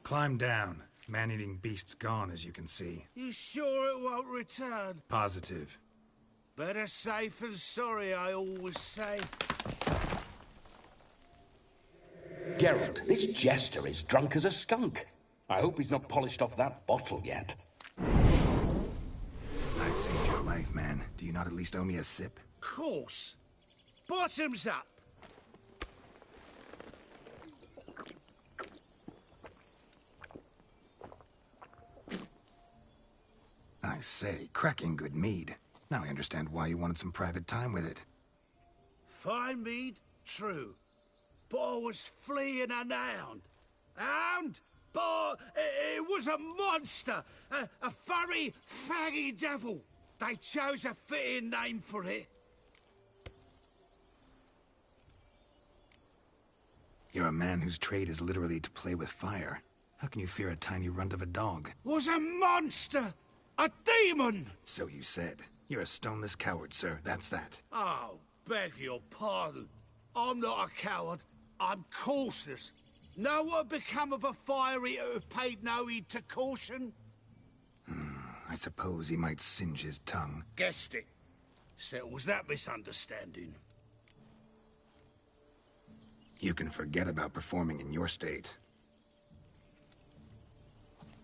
Climb down. Man-eating beast's gone, as you can see. You sure it won't return? Positive. Better safe than sorry, I always say. Geralt, this jester is drunk as a skunk. I hope he's not polished off that bottle yet. I saved your life, man. Do you not at least owe me a sip? Course. Bottoms up. I say, cracking good mead. Now I understand why you wanted some private time with it. Fine mead, true. But I was fleeing an hound. Hound? But it was a monster. A furry, faggy devil. They chose a fitting name for it. You're a man whose trade is literally to play with fire. How can you fear a tiny runt of a dog? Was a monster. A demon. So you said. You're a stoneless coward, sir. That's that. Oh, beg your pardon. I'm not a coward. I'm cautious. Know what become of a fire eater who paid no heed to caution? I suppose he might singe his tongue. Guessed it. Settles that misunderstanding. You can forget about performing in your state.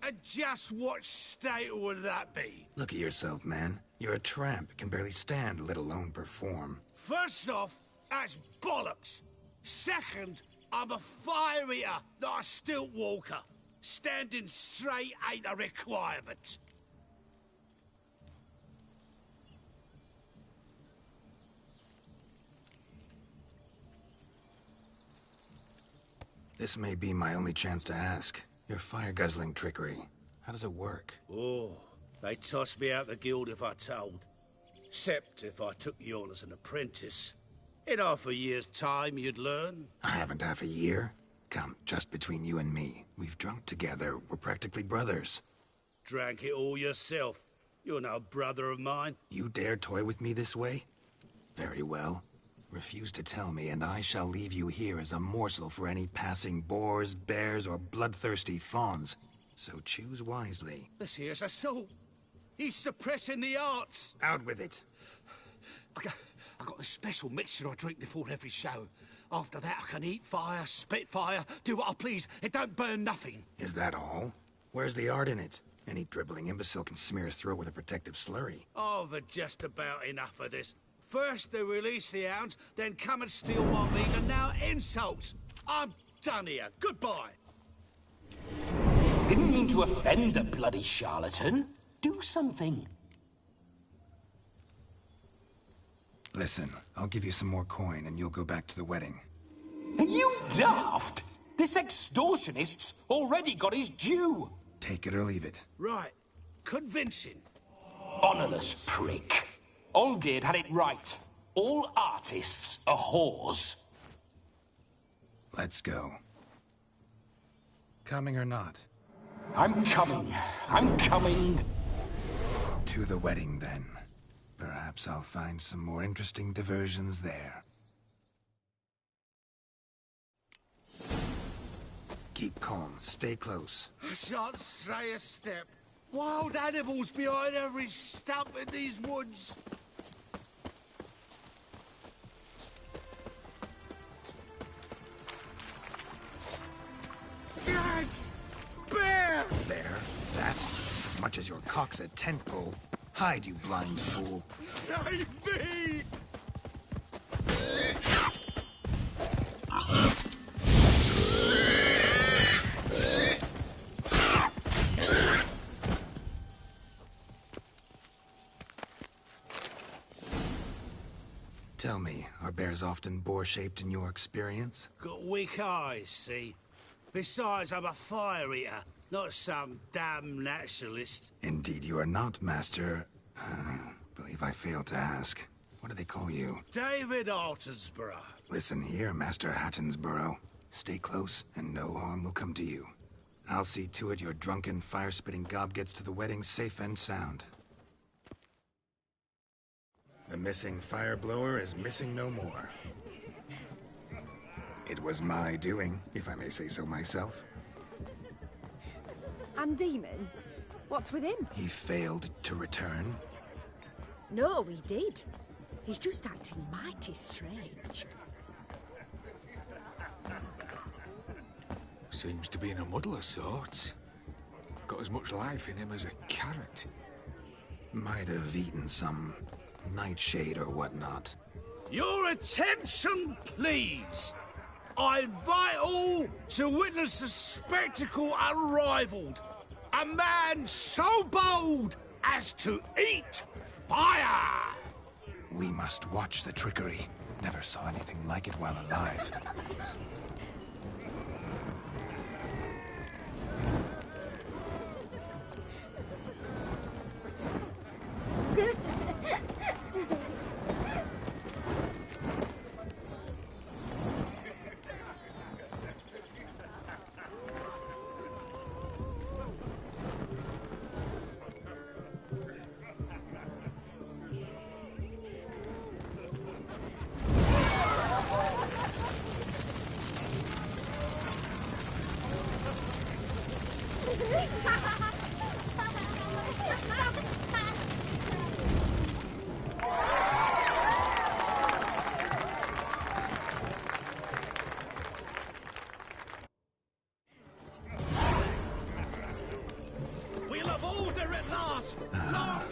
And just what state would that be? Look at yourself, man. You're a tramp, can barely stand, let alone perform. First off, that's bollocks. Second, I'm a fire eater, not a stilt walker. Standing straight ain't a requirement. This may be my only chance to ask. Your fire-guzzling trickery, how does it work? Oh, they'd toss me out the guild if I told. Except if I took you on as an apprentice. In half a year's time, you'd learn. I haven't half a year. Come, just between you and me. We've drunk together. We're practically brothers. Drank it all yourself. You're no brother of mine. You dare toy with me this way? Very well. Refuse to tell me, and I shall leave you here as a morsel for any passing boars, bears, or bloodthirsty fawns. So choose wisely. This here's assault. He's suppressing the arts. Out with it. I got a special mixture I drink before every show. After that, I can eat fire, spit fire, do what I please. It don't burn nothing. Is that all? Where's the art in it? Any dribbling imbecile can smear his throat with a protective slurry. I've had just about enough of this. First they release the hounds, then come and steal my meat, and now insults. I'm done here. Goodbye. Didn't mean to offend the bloody charlatan. Do something. Listen, I'll give you some more coin and you'll go back to the wedding. Are you daft? This extortionist's already got his due. Take it or leave it. Right. Convincing. Honourless prick. Olgierd had it right. All artists are whores. Let's go. Coming or not? I'm coming. I'm coming. To the wedding, then. Perhaps I'll find some more interesting diversions there. Keep calm. Stay close. I shan't stray a step. Wild animals behind every stump in these woods. Lads! Bear! Bear? That? As much as your cock's a tent pole. Hide, you blind fool. Save me! Tell me, are bears often boar-shaped in your experience? Got weak eyes, see? Besides, I'm a fire eater, not some damn naturalist. Indeed you are not, Master. Believe I failed to ask. What do they call you? David Altonsborough. Listen here, Master Hattonsborough. Stay close, and no harm will come to you. I'll see to it your drunken, fire-spitting gob gets to the wedding safe and sound. The missing fire blower is missing no more. It was my doing, if I may say so myself. And Demon? What's with him? He failed to return. No, he did. He's just acting mighty strange. Seems to be in a muddle of sorts. Got as much life in him as a carrot. Might have eaten some nightshade or whatnot. Your attention, please! I invite all to witness a spectacle unrivaled. A man so bold as to eat fire! We must watch the trickery. Never saw anything like it while alive.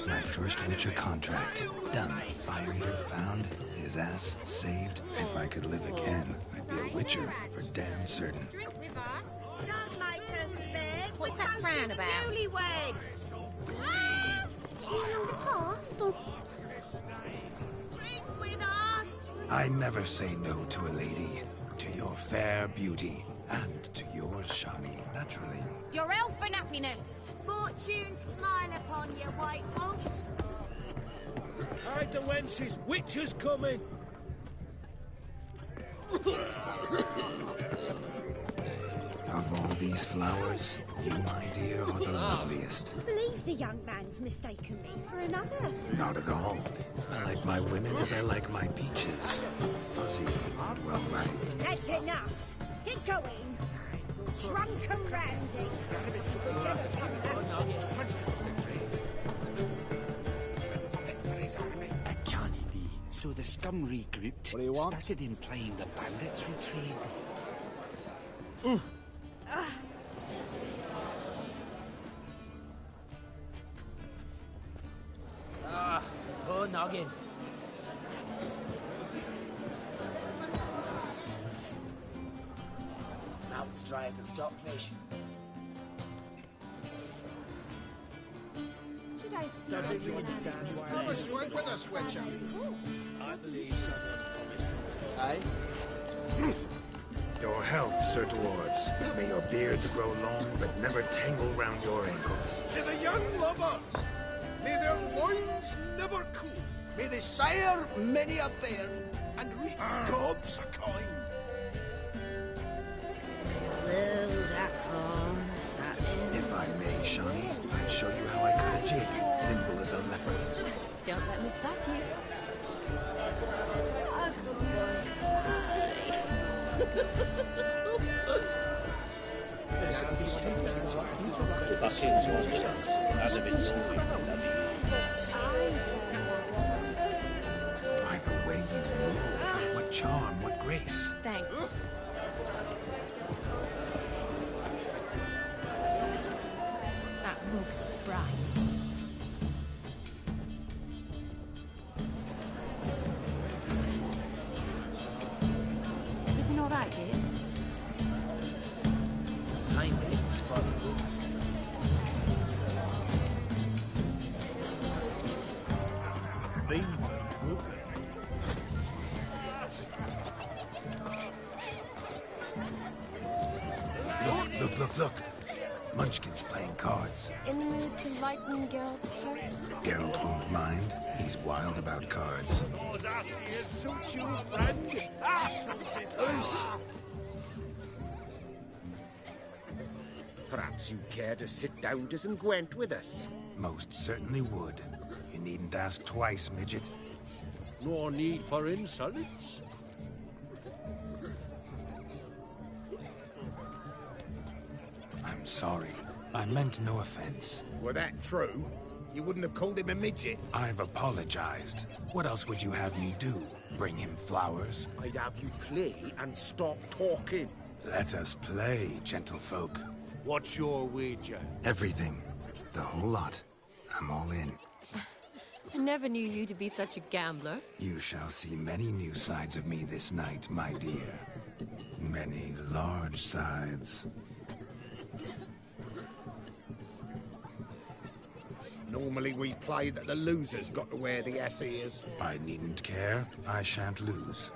My first Witcher contract. Done. Fire found. His ass saved. If I could live again, I'd be a Witcher for damn certain. Drink with us. Don't make us beg. What's that frown about? Newlyweds. Ah! Along the path. Drink with us. I never say no to a lady. To your fair beauty. And to yours, Shani, naturally. Your elfin happiness. Fortune smile upon you, white wolf. Hide the wenches. Witcher's coming. Of all these flowers, you, my dear, are the loveliest. I believe the young man's mistaken me for another. Not at all. I like my women as I like my peaches. Fuzzy and well ripe. That's enough. Get going. Drunk and randy. Who's ever coming out? It can't be. So the scum regrouped. What do you want? Started implying the bandits retreat. Poor noggin. Mouth's dry as a stockfish. Should I see Doesn't you understand why Have a swig with us, Witcher. I believe someone promised Aye? Your health, Sir Dwarves. May your beards grow long, but never tangle round your ankles. To the young lovers, may their loins never cool. May they sire many a bairn and reap gobs of coin. If I may, Shani, I'd show you how I cut a jig, nimble as a leopard. Don't let me stop you. By the way you move, what charm, what grace. Thanks. That mug's a fright. Everything all right, dear? I'm ready to spot. Look. Munchkin's playing cards. In the mood to lighten Geralt's house? Geralt won't mind. He's wild about cards. Those assies suit you, friend. Something else. Perhaps you care to sit down to some Gwent with us? Most certainly would. You needn't ask twice, midget. No need for insolence. I'm sorry. I meant no offense. Were that true, you wouldn't have called him a midget. I've apologized. What else would you have me do? Bring him flowers? I'd have you play and stop talking. Let us play, gentlefolk. What's your wager? Everything. The whole lot. I'm all in. I never knew you to be such a gambler. You shall see many new sides of me this night, my dear. Many large sides. Normally we play that the loser's got to wear the ears. I needn't care. I shan't lose.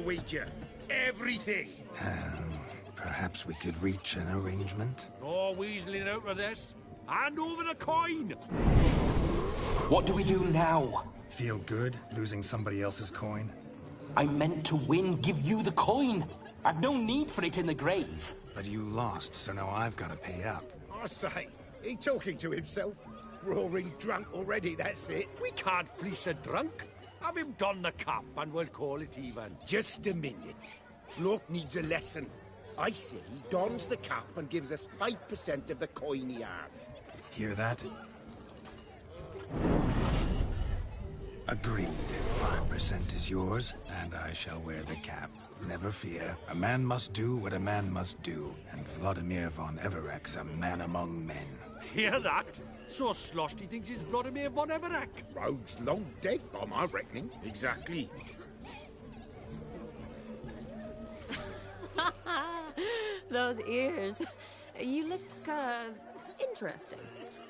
Ouija. Everything. Perhaps we could reach an arrangement? No weaseling out of this. Hand over the coin! What do we do now? Feel good losing somebody else's coin? I meant to win, give you the coin. I've no need for it in the grave. But you lost, so now I've got to pay up. I say, he talking to himself? Roaring drunk already, that's it. We can't fleece a drunk. Have him don the cap and we'll call it even. Just a minute. Bloke needs a lesson. I say he dons the cap and gives us 5% of the coin he has. Hear that? Agreed. 5% is yours, and I shall wear the cap. Never fear. A man must do what a man must do, and Vladimir von Everek's a man among men. Hear that? So sloshed he thinks he's Vladimir von Everek. Rogue's long dead, by my reckoning. Exactly. Those ears. You look, interesting.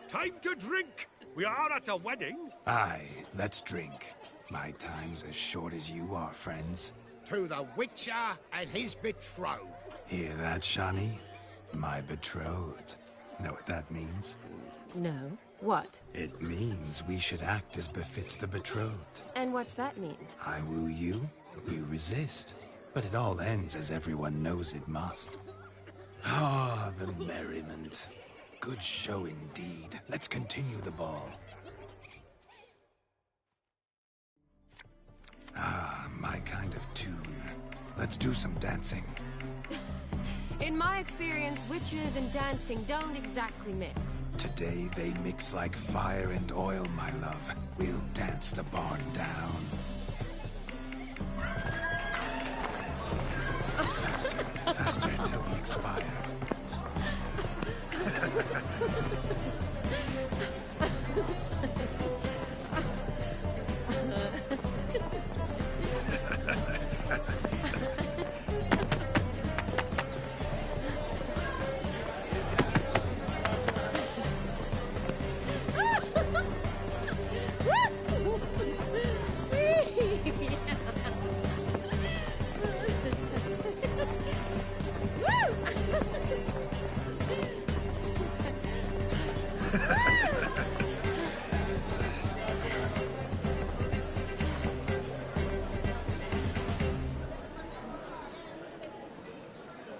Time to drink! We are at a wedding. Aye, let's drink. My time's as short as you are, friends. To the Witcher and his betrothed. Hear that, Shani? My betrothed. Know what that means? No. What? It means we should act as befits the betrothed. And what's that mean? I woo you, you resist. But it all ends as everyone knows it must. Ah, the merriment. Good show indeed. Let's continue the ball. Ah, my kind of tune. Let's do some dancing. In my experience, witches and dancing don't exactly mix. Today they mix like fire and oil, my love. We'll dance the barn down. Faster, faster till we expire.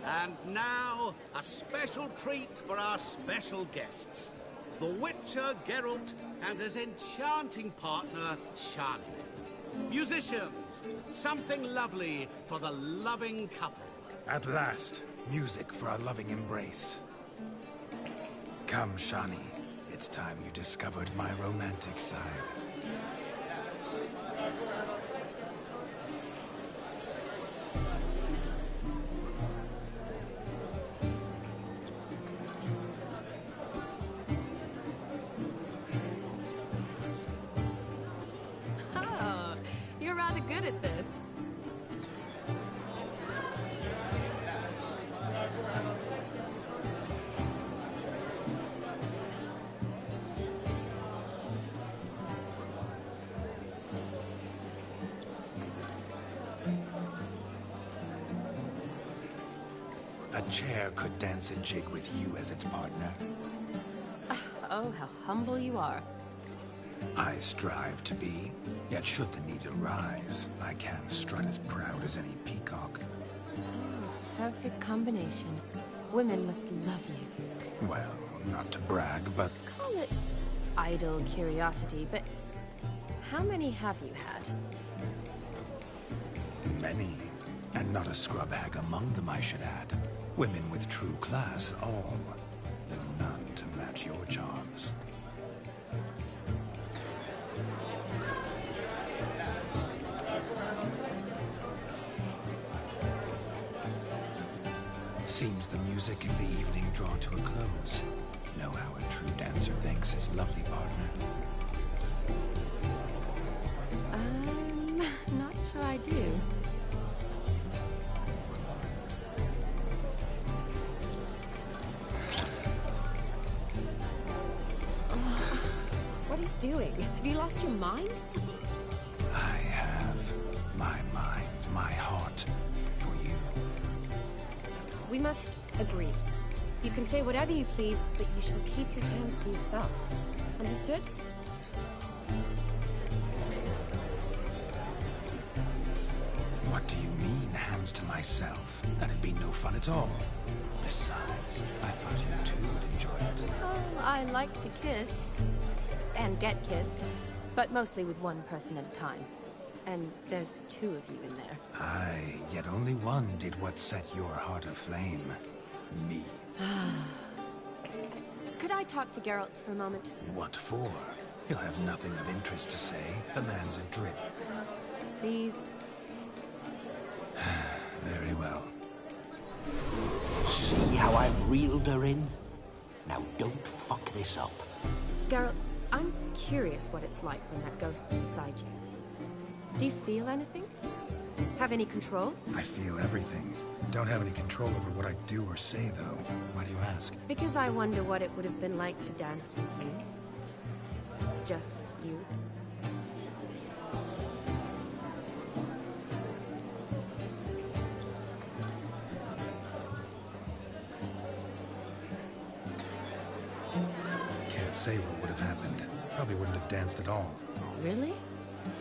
And now, a special treat for our special guests. The Witcher, Geralt, and his enchanting partner, Shani. Musicians, something lovely for the loving couple. At last, music for a loving embrace. Come, Shani. It's time you discovered my romantic side. Oh, you're rather good at this. A chair could dance a jig with you as its partner. Oh, how humble you are. I strive to be, yet should the need arise, I can strut as proud as any peacock. Perfect combination. Women must love you. Well, not to brag, but Call it idle curiosity, but how many have you had? many. And not a scrub hag among them, I should add. Women with true class, all, though none to match your charms. Seems the music and the evening draw to a close. Know how a true dancer thanks his lovely partner. I'm not sure I do. What are you doing? Have you lost your mind? I have my mind, my heart for you. We must agree. You can say whatever you please, but you shall keep your hands to yourself. Understood? What do you mean, hands to myself? That'd be no fun at all. Besides, I thought you two would enjoy it. Oh, I like to kiss. And get kissed. But mostly with one person at a time. And there's two of you in there. Aye, yet only one did what set your heart aflame. Me. Could I talk to Geralt for a moment? What for? He'll have nothing of interest to say. The man's a drip. Please. Very well. See how I've reeled her in? Now don't fuck this up. Geralt, I'm curious what it's like when that ghost's inside you. Do you feel anything? Have any control? I feel everything. Don't have any control over what I do or say, though. Why do you ask? Because I wonder what it would have been like to dance with you. Just you. Can't say what would have happened. Probably wouldn't have danced at all. Really?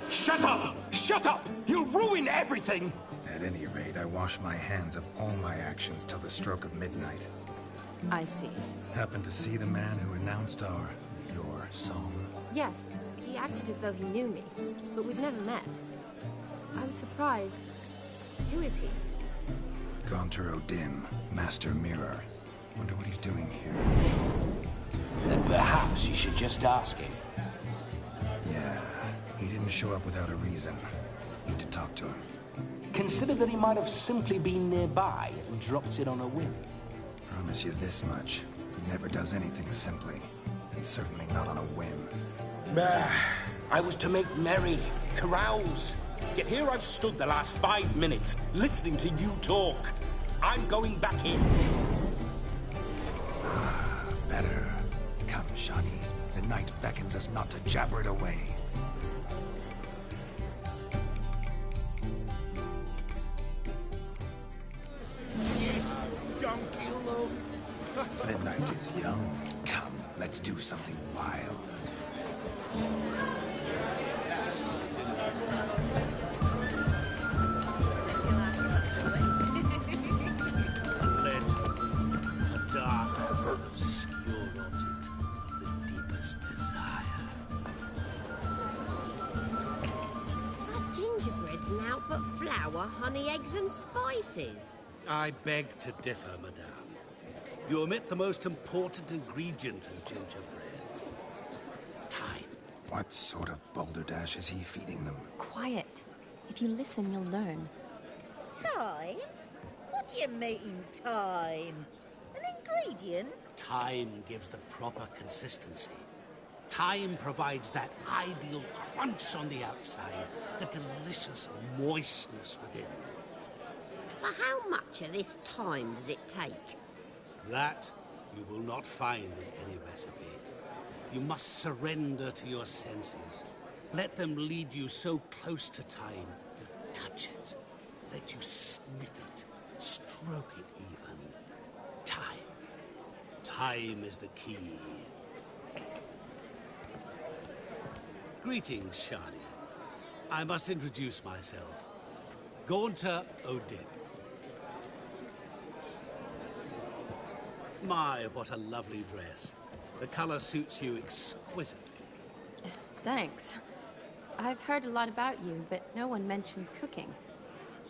Shut up! Shut up! You'll ruin everything! At any rate, I wash my hands of all my actions till the stroke of midnight. I see. Happened to see the man who announced your song? Yes, he acted as though he knew me, but we've never met. I was surprised. Who is he? Gaunter O'Dim, Master Mirror. Wonder what he's doing here. Then perhaps you should just ask him. Yeah, he didn't show up without a reason. Need to talk to him. Consider that he might have simply been nearby and dropped it on a whim. Promise you this much. He never does anything simply. And certainly not on a whim. I was to make merry, carouse. Yet here I've stood the last 5 minutes, listening to you talk. I'm going back in. Better. Come, Shani. The night beckons us not to jabber it away. Yes, donkey love. The night is young. Come, let's do something wild. A dark, obscure object of the deepest desire. That gingerbread's now but flour, honey, eggs and spices. I beg to differ, madame. You omit the most important ingredient in gingerbread. Time. What sort of balderdash is he feeding them? Quiet. If you listen, you'll learn. Time? What do you mean, time? An ingredient? Time gives the proper consistency. Time provides that ideal crunch on the outside, the delicious moistness within. For how much of this time does it take? That you will not find in any recipe. You must surrender to your senses. Let them lead you so close to time, you touch it. Let you sniff it, stroke it even. Time. Time is the key. Greetings, Shani. I must introduce myself. Gaunter O'Dim. My, what a lovely dress. The color suits you exquisitely. Thanks. I've heard a lot about you, but no one mentioned cooking.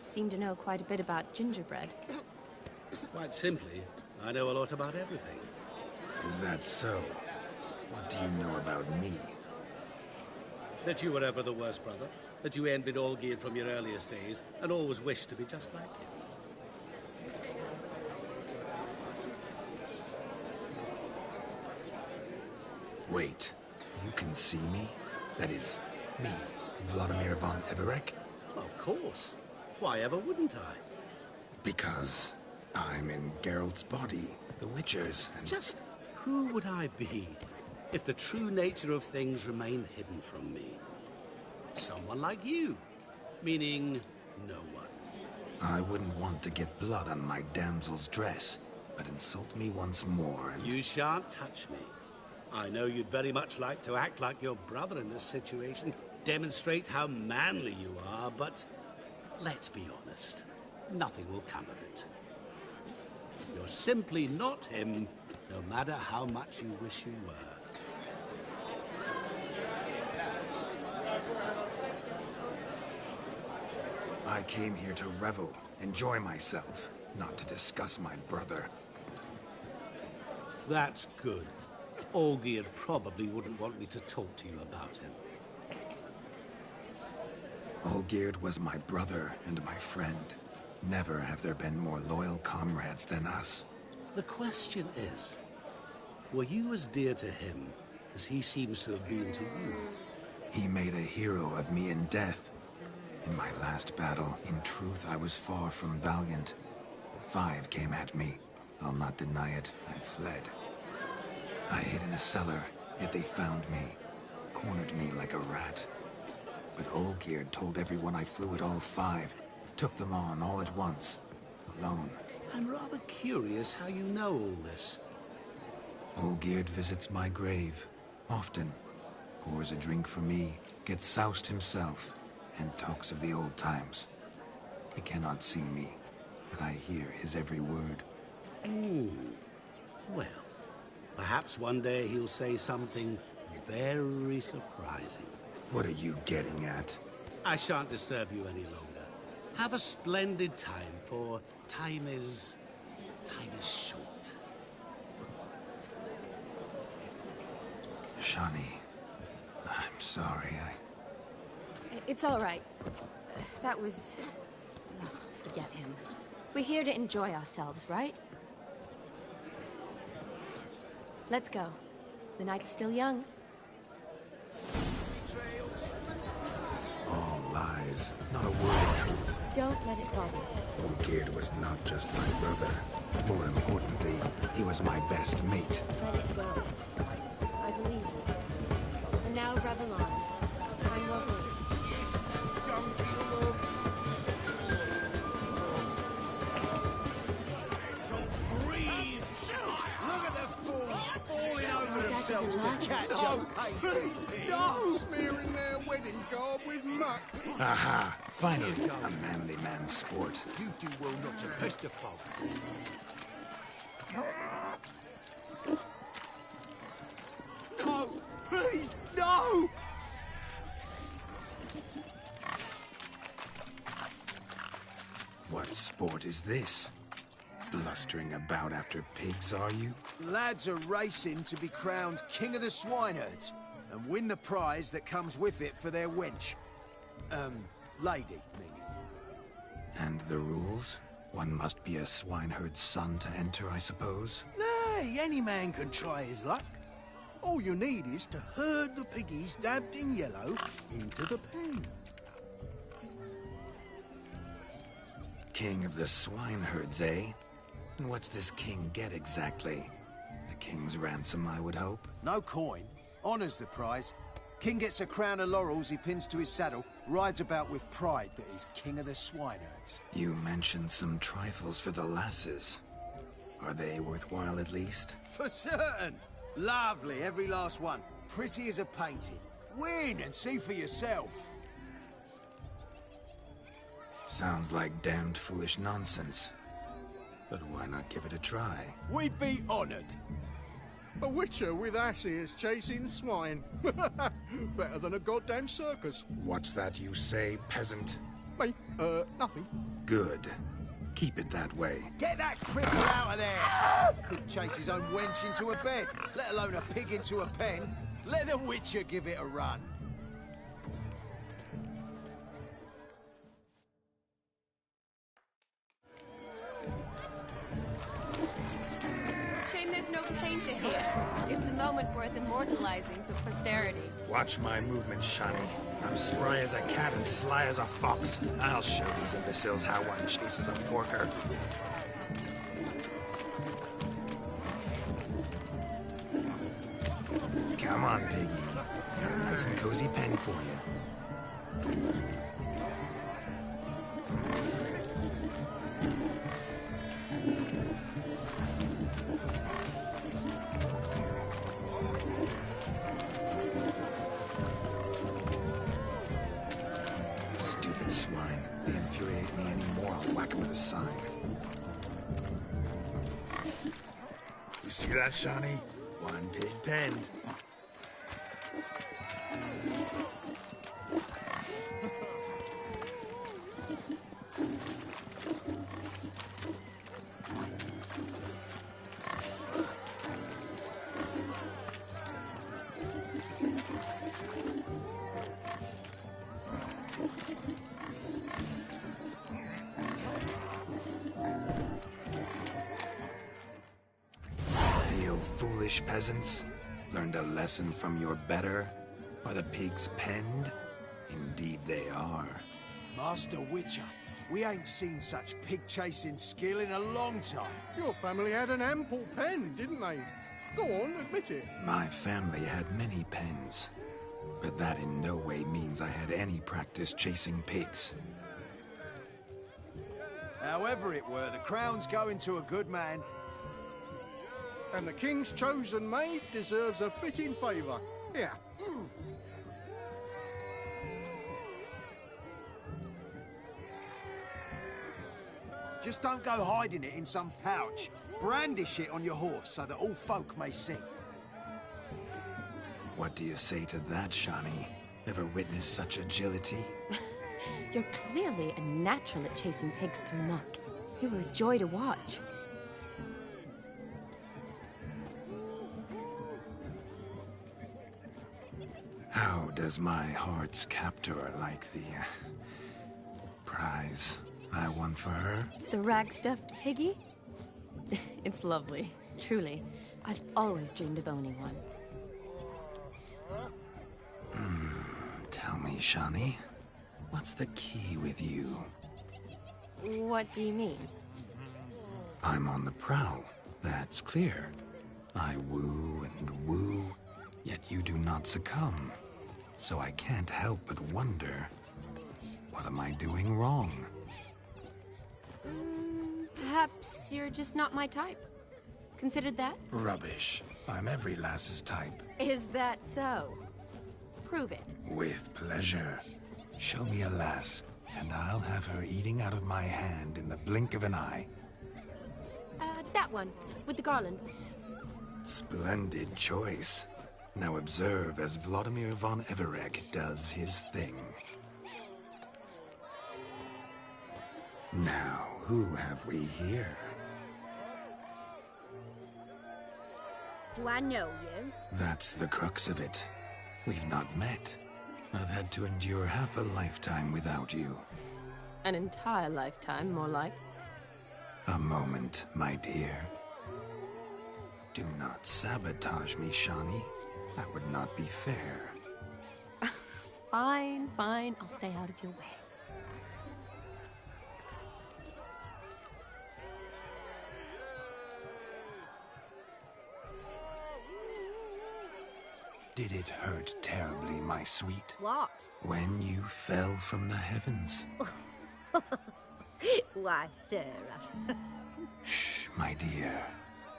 Seem to know quite a bit about gingerbread. Quite simply, I know a lot about everything. Is that so? What do you know about me? That you were ever the worst brother. That you envied Olgierd from your earliest days, and always wished to be just like him. Wait, you can see me? That is, me, Vladimir von Everec? Of course. Why ever wouldn't I? Because I'm in Geralt's body, the Witcher's, and... Just who would I be if the true nature of things remained hidden from me? Someone like you. Meaning, no one. I wouldn't want to get blood on my damsel's dress, but insult me once more and... You shan't touch me. I know you'd very much like to act like your brother in this situation, demonstrate how manly you are, but let's be honest, nothing will come of it. You're simply not him, no matter how much you wish you were. I came here to revel, enjoy myself, not to discuss my brother. That's good. Olgierd probably wouldn't want me to talk to you about him. Olgierd was my brother and my friend. Never have there been more loyal comrades than us. The question is, were you as dear to him as he seems to have been to you? He made a hero of me in death. In my last battle, in truth, I was far from valiant. 5 came at me. I'll not deny it, I fled. I hid in a cellar, yet they found me, cornered me like a rat. But Olgierd told everyone I flew at all 5, took them on all at once, alone. I'm rather curious how you know all this. Olgierd visits my grave, often. Pours a drink for me, gets soused himself, and talks of the old times. He cannot see me, but I hear his every word. Well, perhaps one day he'll say something very surprising. What are you getting at? I shan't disturb you any longer. Have a splendid time, for time is short. Shani, I'm sorry, It's all right. That was... Oh, forget him. We're here to enjoy ourselves, right? Let's go. The night's still young. All lies, not a word of truth. Don't let it bother you. Olgierd was not just my brother. More importantly, he was my best mate. Let it go. I believe you. And now, revel on. Time well wasted. Look at the fools falling over themselves to catch No, up. please, no! Smearing their wedding garb with muck. Aha! Finally, a manly man's sport. You do well not to pest the folk. No, please, no! What sport is this? Blustering about after pigs, are you? Lads are racing to be crowned King of the Swineherds and win the prize that comes with it for their wench. Lady, meaning. And the rules? One must be a swineherd's son to enter, I suppose? Nay, any man can try his luck. All you need is to herd the piggies dabbed in yellow into the pen. King of the swineherds, eh? And what's this king get exactly? A king's ransom, I would hope? No coin. Honours the prize. King gets a crown of laurels he pins to his saddle, rides about with pride that he's King of the Swineherds. You mentioned some trifles for the lasses. Are they worthwhile at least? For certain! Lovely, every last one. Pretty as a painting. Win and see for yourself. Sounds like damned foolish nonsense. But why not give it a try? We'd be honoured. A witcher with asses chasing swine. Better than a goddamn circus. What's that you say, peasant? Me? Nothing. Good. Keep it that way. Get that cripple out of there! Couldn't chase his own wench into a bed, let alone a pig into a pen. Let the witcher give it a run. Shame there's no painter here. It's a moment worth immortalizing for posterity. Watch my movements, Shani. I'm spry as a cat and sly as a fox. I'll show these imbeciles how one chases a porker. Come on, piggy. Got a nice and cozy pen for you. Stupid swine. They infuriate me anymore. I'll whack 'em with a sign. You see that, Shawnee? One pig penned. Foolish peasants, learned a lesson from your better? Are the pigs penned? Indeed they are. Master Witcher, we ain't seen such pig-chasing skill in a long time. Your family had an ample pen, didn't they? Go on, admit it. My family had many pens, but that in no way means I had any practice chasing pigs. However it were, the crown's going to a good man. And the king's chosen maid deserves a fitting favour. Here. Just don't go hiding it in some pouch. Brandish it on your horse so that all folk may see. What do you say to that, Shawnee? Ever witnessed such agility? You're clearly a natural at chasing pigs through muck. You were a joy to watch. How does my heart's captor like the prize I won for her? The rag-stuffed piggy? It's lovely, truly. I've always dreamed of owning one. Tell me, Shawnee, what's the key with you? What do you mean? I'm on the prowl, that's clear. I woo and woo, yet you do not succumb. So I can't help but wonder, what am I doing wrong? Perhaps you're just not my type. Considered that? Rubbish. I'm every lass's type. Is that so? Prove it. With pleasure. Show me a lass, and I'll have her eating out of my hand in the blink of an eye. That one, with the garland. Splendid choice. Now observe as Vladimir von Everek does his thing. Now, who have we here? Do I know you? That's the crux of it. We've not met. I've had to endure half a lifetime without you. An entire lifetime, more like. A moment, my dear. Do not sabotage me, Shawnee. That would not be fair. Fine, fine. I'll stay out of your way. Did it hurt terribly, my sweet? What? When you fell from the heavens? Why, Sarah. Shh, my dear.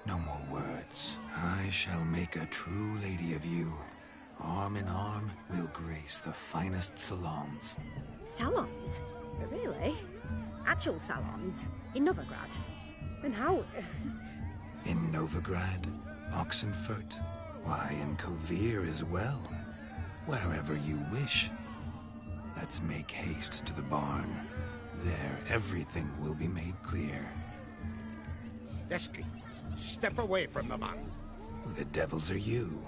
No more words. I shall make a true lady of you. Arm in arm, we'll grace the finest salons. Salons? Really? Actual salons? In Novigrad? Then how... In Novigrad, Oxenfurt, why, in Kovir as well. Wherever you wish. Let's make haste to the barn. There, everything will be made clear. Lesky, step away from the man. Who the devils are you?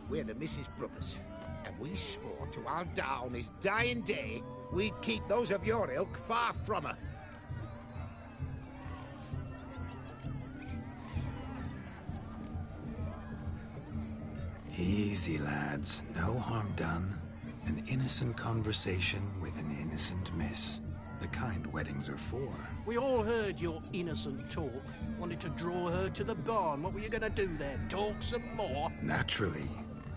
We're the Mrs. Brothers, and we swore to our down his dying day we'd keep those of your ilk far from her. Easy, lads. No harm done. An innocent conversation with an innocent miss. The kind weddings are for. We all heard your innocent talk. Wanted to draw her to the barn. What were you gonna do there? Talk some more? Naturally.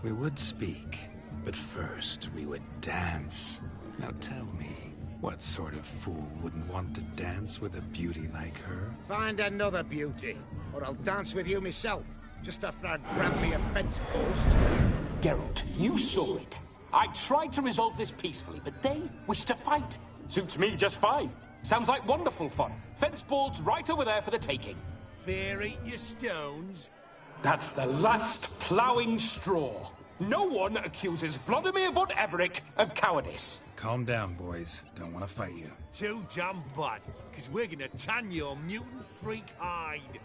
We would speak. But first, we would dance. Now tell me, what sort of fool wouldn't want to dance with a beauty like her? Find another beauty, or I'll dance with you myself, just after I'd grab me a fence post. Geralt, you saw it. I tried to resolve this peacefully, but they wish to fight. Suits me just fine. Sounds like wonderful fun. Fence boards right over there for the taking. Fear eat your stones. That's the last ploughing straw. No one accuses Vladimir von Everett of cowardice. Calm down, boys. Don't want to fight you. Too damn bad, because we're gonna tan your mutant freak hide.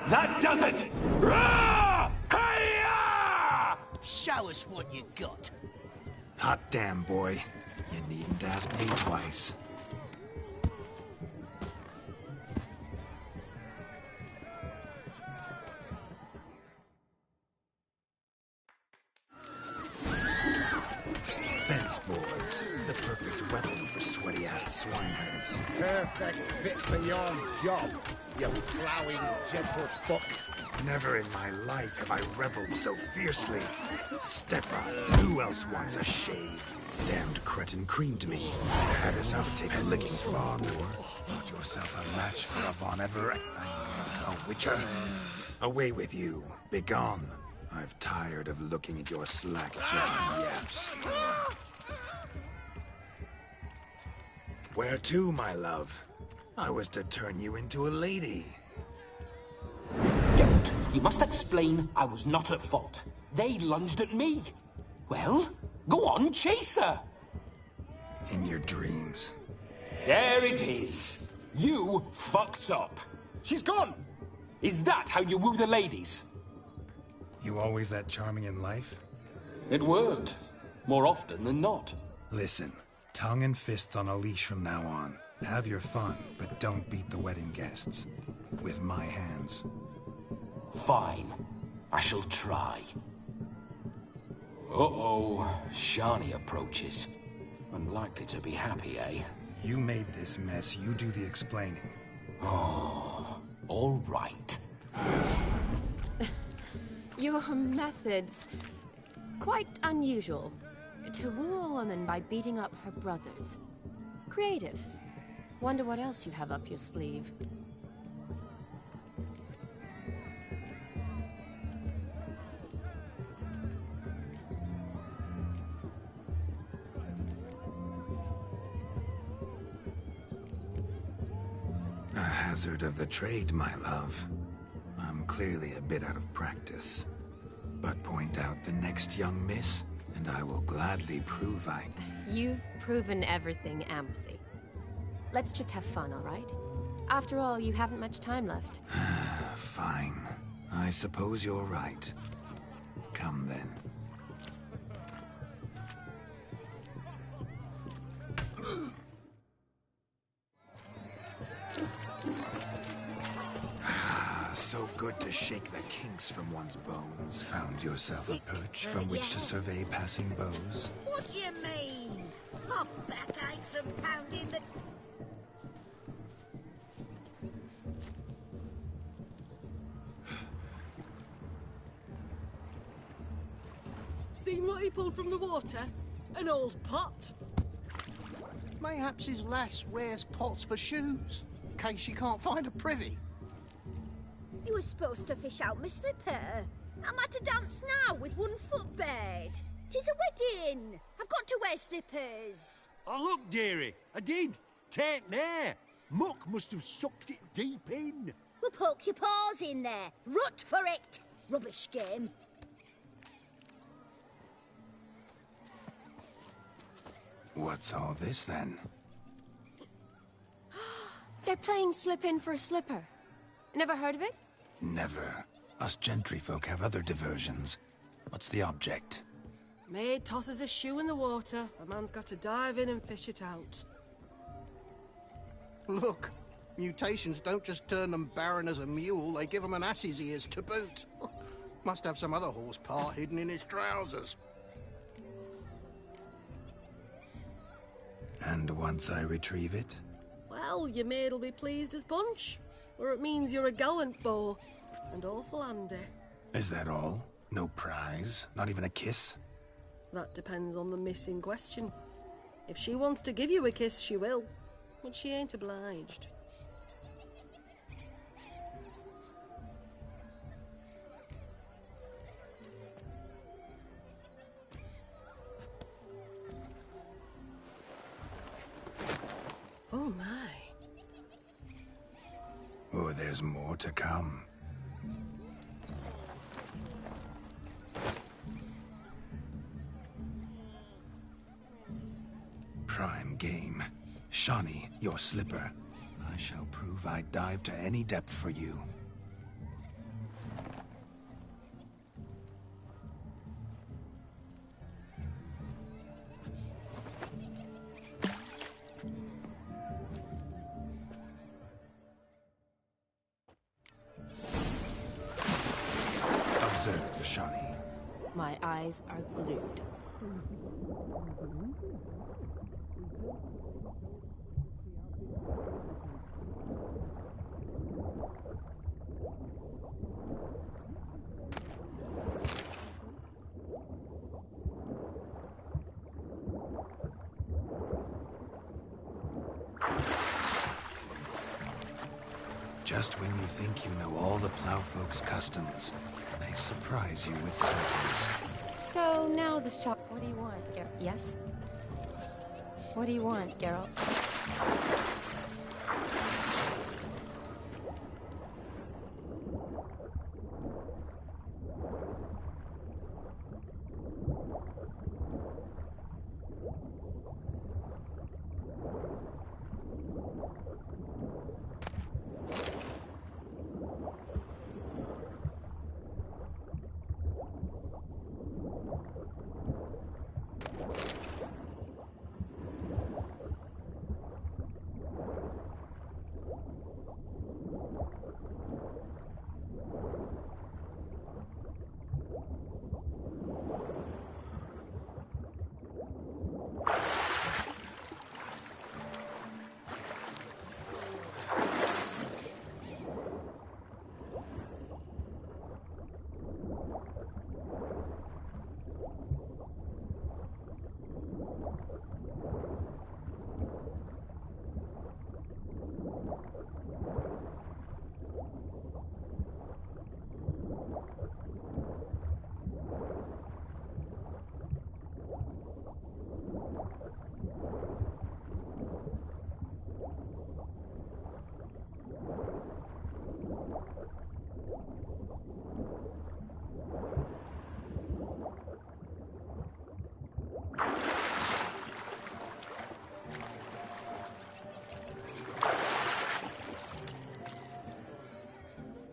That does it! Rah! Hi-ya! Show us what you got. Hot damn, boy. You needn't ask me twice. Fence boards. The perfect weapon for sweaty-assed swineherds. Perfect fit for your job, you ploughing gentle fuck. Never in my life have I reveled so fiercely. Step up. Who else wants a shave? Damned cretin creamed me. Had us out to take a licking spawn, or thought yourself a match for a Von Everett. A witcher. Away with you. Begone. I've tired of looking at your slack-jawed yaps. Where to, my love? I was to turn you into a lady. Geralt, you must explain I was not at fault. They lunged at me. Well, go on, chase her. In your dreams. There it is. You fucked up. She's gone. Is that how you woo the ladies? You always that charming in life? It worked. More often than not. Listen, tongue and fists on a leash from now on. Have your fun, but don't beat the wedding guests. With my hands. Fine. I shall try. Uh-oh. Shani approaches. Unlikely to be happy, eh? You made this mess. You do the explaining. Oh, all right. Your methods... quite unusual. To woo a woman by beating up her brothers. Creative. Wonder what else you have up your sleeve. A hazard of the trade, my love. I'm clearly a bit out of practice. But point out the next young miss, and I will gladly prove I... You've proven everything amply. Let's just have fun, all right? After all, you haven't much time left. Fine. I suppose you're right. Come then. So good to shake the kinks from one's bones. Found yourself a perch from which to survey passing beaux? What do you mean? My back aches from pounding the... Seen what he pulled from the water? An old pot? Mayhaps his lass wears pots for shoes, in case she can't find a privy. You were supposed to fish out my slipper. I'm at a dance now with one foot bared. 'Tis a wedding. I've got to wear slippers. Oh, look, dearie, I did. Tain't there. Muck must have sucked it deep in. Well, poke your paws in there. Rut for it. Rubbish game. What's all this, then? They're playing slip-in for a slipper. Never heard of it? Never. Us gentry folk have other diversions. What's the object? Maid tosses a shoe in the water. A man's got to dive in and fish it out. Look, mutations don't just turn them barren as a mule, they give them an ass's ears to boot. Must have some other horse part hidden in his trousers. And once I retrieve it? Well, your maid'll be pleased as punch. Or it means you're a gallant beau. And awful handy. Is that all? No prize? Not even a kiss? That depends on the miss in question. If she wants to give you a kiss, she will. But she ain't obliged. Oh my. Oh, there's more to come. Prime game. Shawnee, your slipper. I shall prove I'd dive to any depth for you. Observe, Shawnee. My eyes are glued. Just when you think you know all the plowfolk's customs, they surprise you with slippers. So now this shop. What do you want, Geralt? Yes? What do you want, Geralt?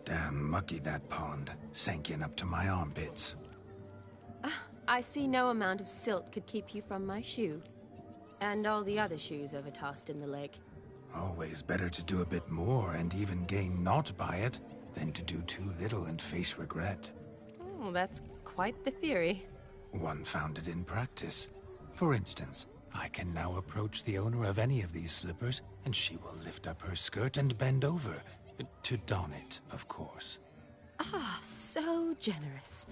Damn mucky, that pond. Sank in up to my armpits. I see no amount of silt could keep you from my shoe. And all the other shoes overtossed in the lake. Always better to do a bit more and even gain naught by it than to do too little and face regret. Oh, that's quite the theory. One founded in practice. For instance, I can now approach the owner of any of these slippers, and she will lift up her skirt and bend over. To don it, of course. Ah, so generous.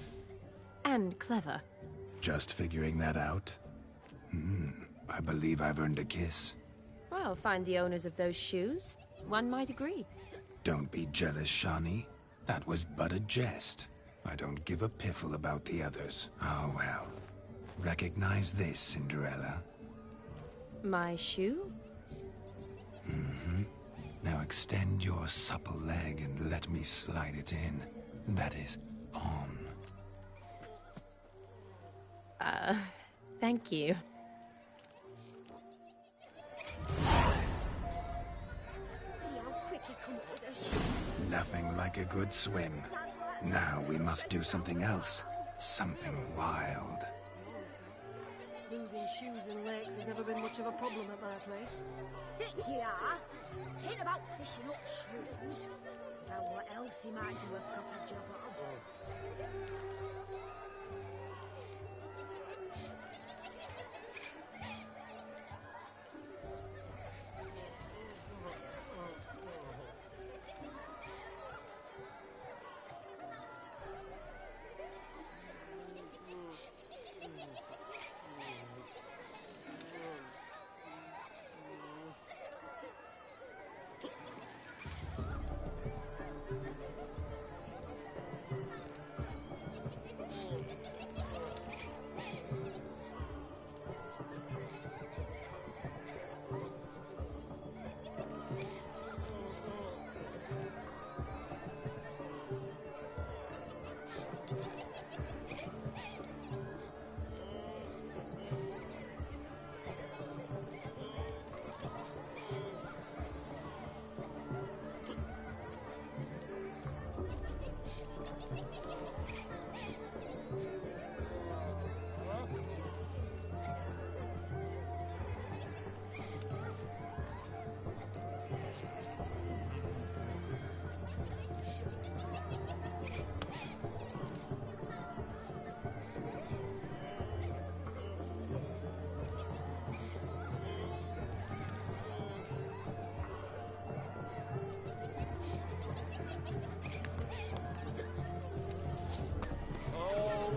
And clever. Just figuring that out? I believe I've earned a kiss. Well, find the owners of those shoes. One might agree. Don't be jealous, Shawnee. That was but a jest. I don't give a piffle about the others. Oh well. Recognize this, Cinderella. My shoe? Now extend your supple leg and let me slide it in. That is, on. Thank you. See how quick he come up with a shoe. Nothing like a good swim. Now we must do something else. Something wild. Losing shoes in lakes has never been much of a problem at my place. Thick you are. It ain't about fishing up shoes. It's about what else he might do a proper job of.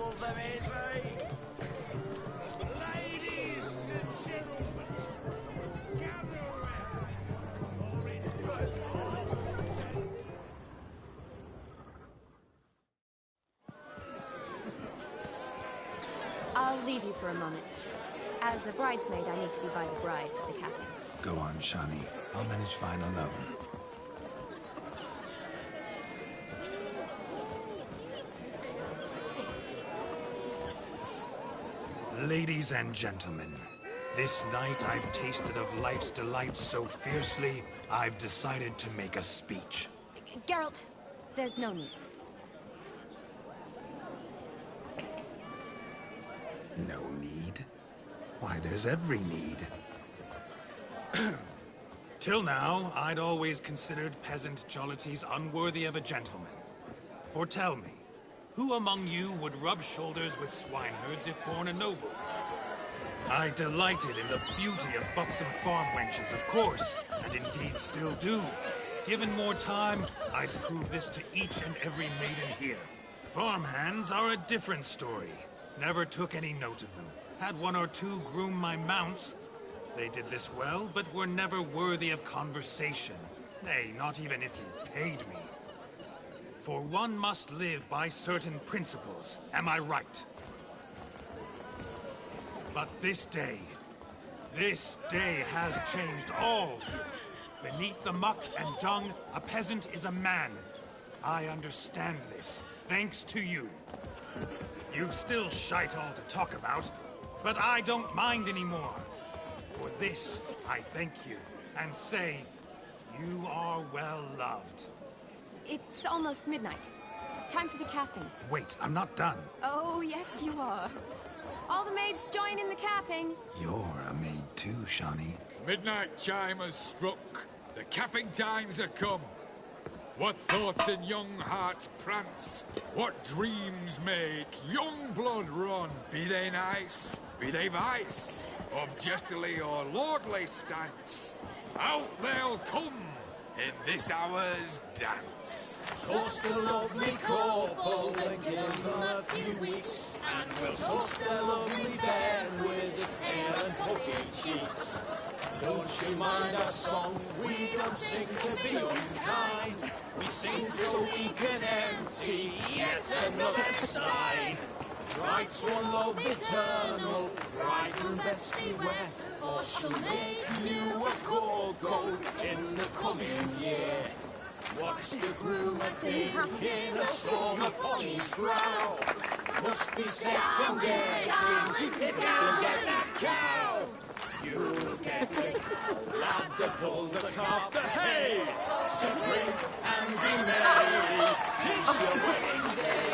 all of them is, mate. Ladies and gentlemen, gather around. I'll leave you for a moment. As a bridesmaid, I need to be by the bride for the capping. Go on, Shawnee. I'll manage fine alone. Ladies and gentlemen, this night I've tasted of life's delights so fiercely, I've decided to make a speech. Geralt, there's no need. No need? Why, there's every need. Till now, I'd always considered peasant jollities unworthy of a gentleman. For tell me, who among you would rub shoulders with swineherds if born a noble? I delighted in the beauty of buxom farm wenches, of course, and indeed still do. Given more time, I'd prove this to each and every maiden here. Farmhands are a different story. Never took any note of them. Had one or two groom my mounts. They did this well, but were never worthy of conversation. Nay, not even if you paid me. For one must live by certain principles, am I right? But this day has changed all. Beneath the muck and dung, a peasant is a man. I understand this, thanks to you. You've still shite all to talk about, but I don't mind anymore. For this, I thank you, and say, you are well loved. It's almost midnight. Time for the capping. Wait, I'm not done. Oh, yes, you are. All the maids join in the capping. You're a maid too, Shawnee. Midnight chime has struck. The capping times are come. What thoughts in young hearts prance? What dreams make young blood run? Be they nice, be they vice, of jestily or lordly stance, out they'll come in this hour's dance. Toast the lovely couple and give them a few weeks, and we'll toast the lovely bed with its pale and puffy cheeks. Don't you mind our song? We don't sing to be unkind. We sing so we can empty yet another side. Bride's one love eternal, bridegroom best beware, or she'll make you a gold in the coming year. What's the groom a thinking? A storm upon his brow. Must be second guessing if you'll get that cow. You'll get the cow, lad, the bull, the calf, the hay. So drink and be merry, 'tis your wedding day.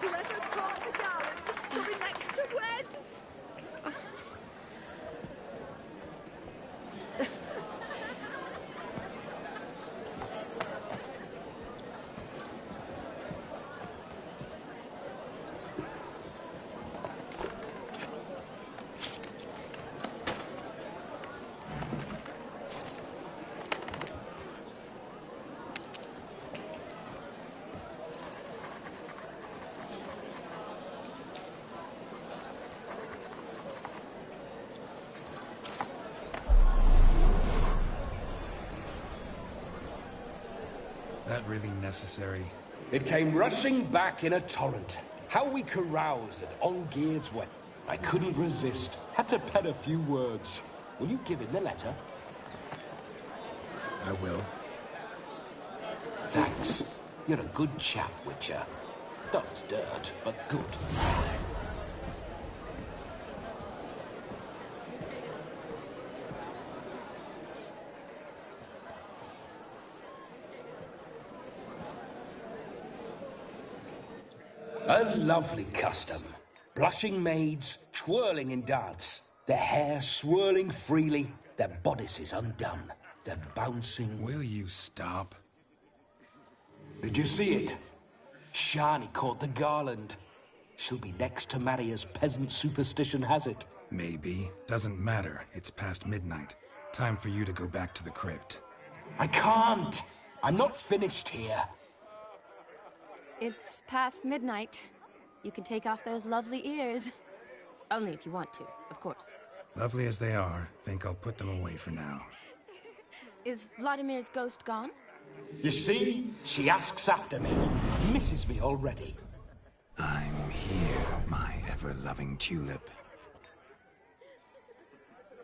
Whoever caught the gallant shall be next to wed. That really necessary? It came rushing back in a torrent. How we caroused at Olgierd's wedding. I couldn't resist. Had to pen a few words. Will you give him the letter? I will. Thanks. You're a good chap, Witcher. Dull as dirt, but good. A lovely custom. Blushing maids, twirling in dance. Their hair swirling freely, their bodices undone. They're bouncing... Will you stop? Did you see it? Shani caught the garland. She'll be next to marry as peasant superstition has it. Maybe. Doesn't matter. It's past midnight. Time for you to go back to the crypt. I can't. I'm not finished here. It's past midnight. You can take off those lovely ears. Only if you want to, of course. Lovely as they are, think I'll put them away for now. Is Vladimir's ghost gone? You see? She asks after me. Misses me already. I'm here, my ever-loving tulip.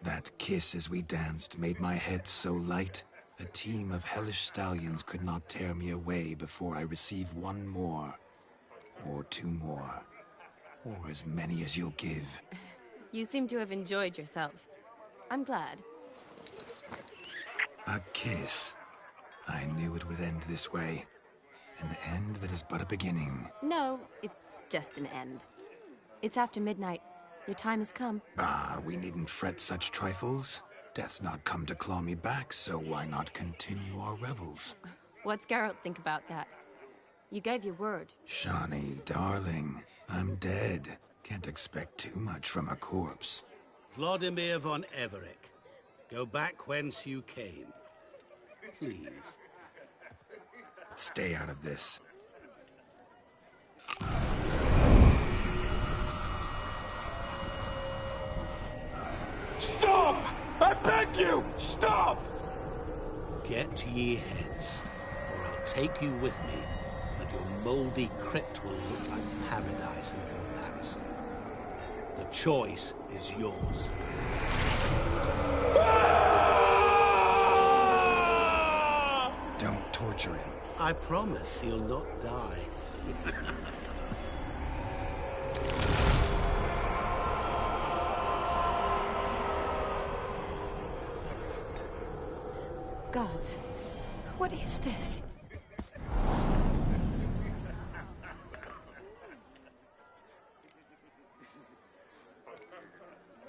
That kiss as we danced made my head so light. A team of hellish stallions could not tear me away before I receive one more. Or two more. Or as many as you'll give. You seem to have enjoyed yourself. I'm glad. A kiss. I knew it would end this way. An end that is but a beginning. No, it's just an end. It's after midnight. Your time has come. Bah, we needn't fret such trifles. Death's not come to claw me back, so why not continue our revels? What's Geralt think about that? You gave your word. Shani, darling, I'm dead. Can't expect too much from a corpse. Vladimir von Everec, go back whence you came. Please. Stay out of this. Stop! I beg you! Stop! Get ye hence, or I'll take you with me, and your mouldy crypt will look like paradise in comparison. The choice is yours. Don't torture him. I promise he'll not die. Gods, what is this?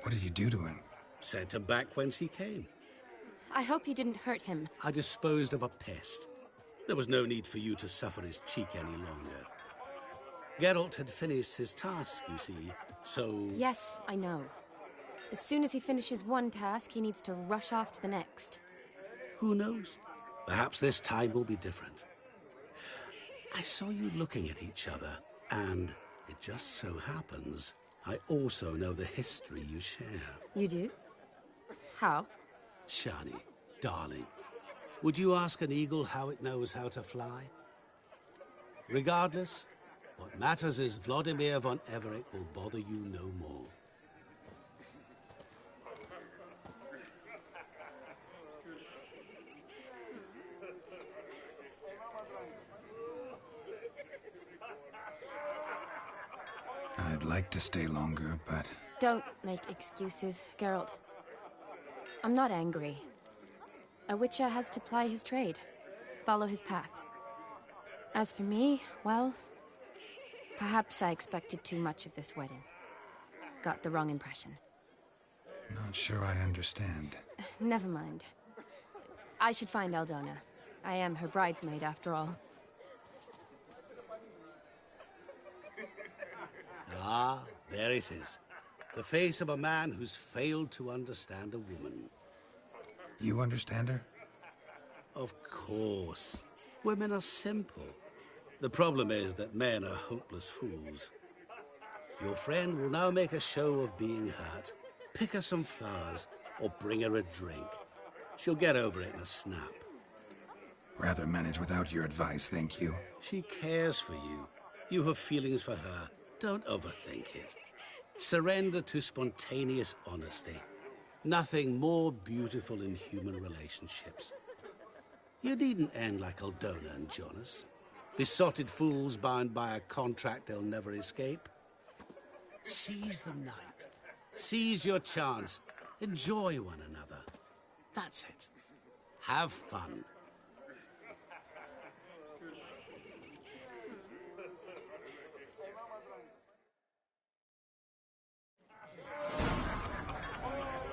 What did you do to him? Sent him back whence he came. I hope you didn't hurt him. I disposed of a pest. There was no need for you to suffer his cheek any longer. Geralt had finished his task, you see, so... Yes, I know. As soon as he finishes one task, he needs to rush off to the next. Who knows? Perhaps this time will be different. I saw you looking at each other, and it just so happens I also know the history you share. You do? How? Shani, darling, would you ask an eagle how it knows how to fly? Regardless, what matters is Vladimir von Everec will bother you no more. I'd like to stay longer, but... Don't make excuses, Geralt. I'm not angry. A witcher has to ply his trade, follow his path. As for me, well, perhaps I expected too much of this wedding. Got the wrong impression. Not sure I understand. Never mind. I should find Aldona. I am her bridesmaid, after all. Ah, there it is. The face of a man who's failed to understand a woman. You understand her? Of course. Women are simple. The problem is that men are hopeless fools. Your friend will now make a show of being hurt. Pick her some flowers, or bring her a drink. She'll get over it in a snap. Rather manage without your advice, thank you. She cares for you. You have feelings for her. Don't overthink it. Surrender to spontaneous honesty. Nothing more beautiful in human relationships. You needn't end like Aldona and Jonas. Besotted fools bound by a contract they'll never escape. Seize the night. Seize your chance. Enjoy one another. That's it. Have fun.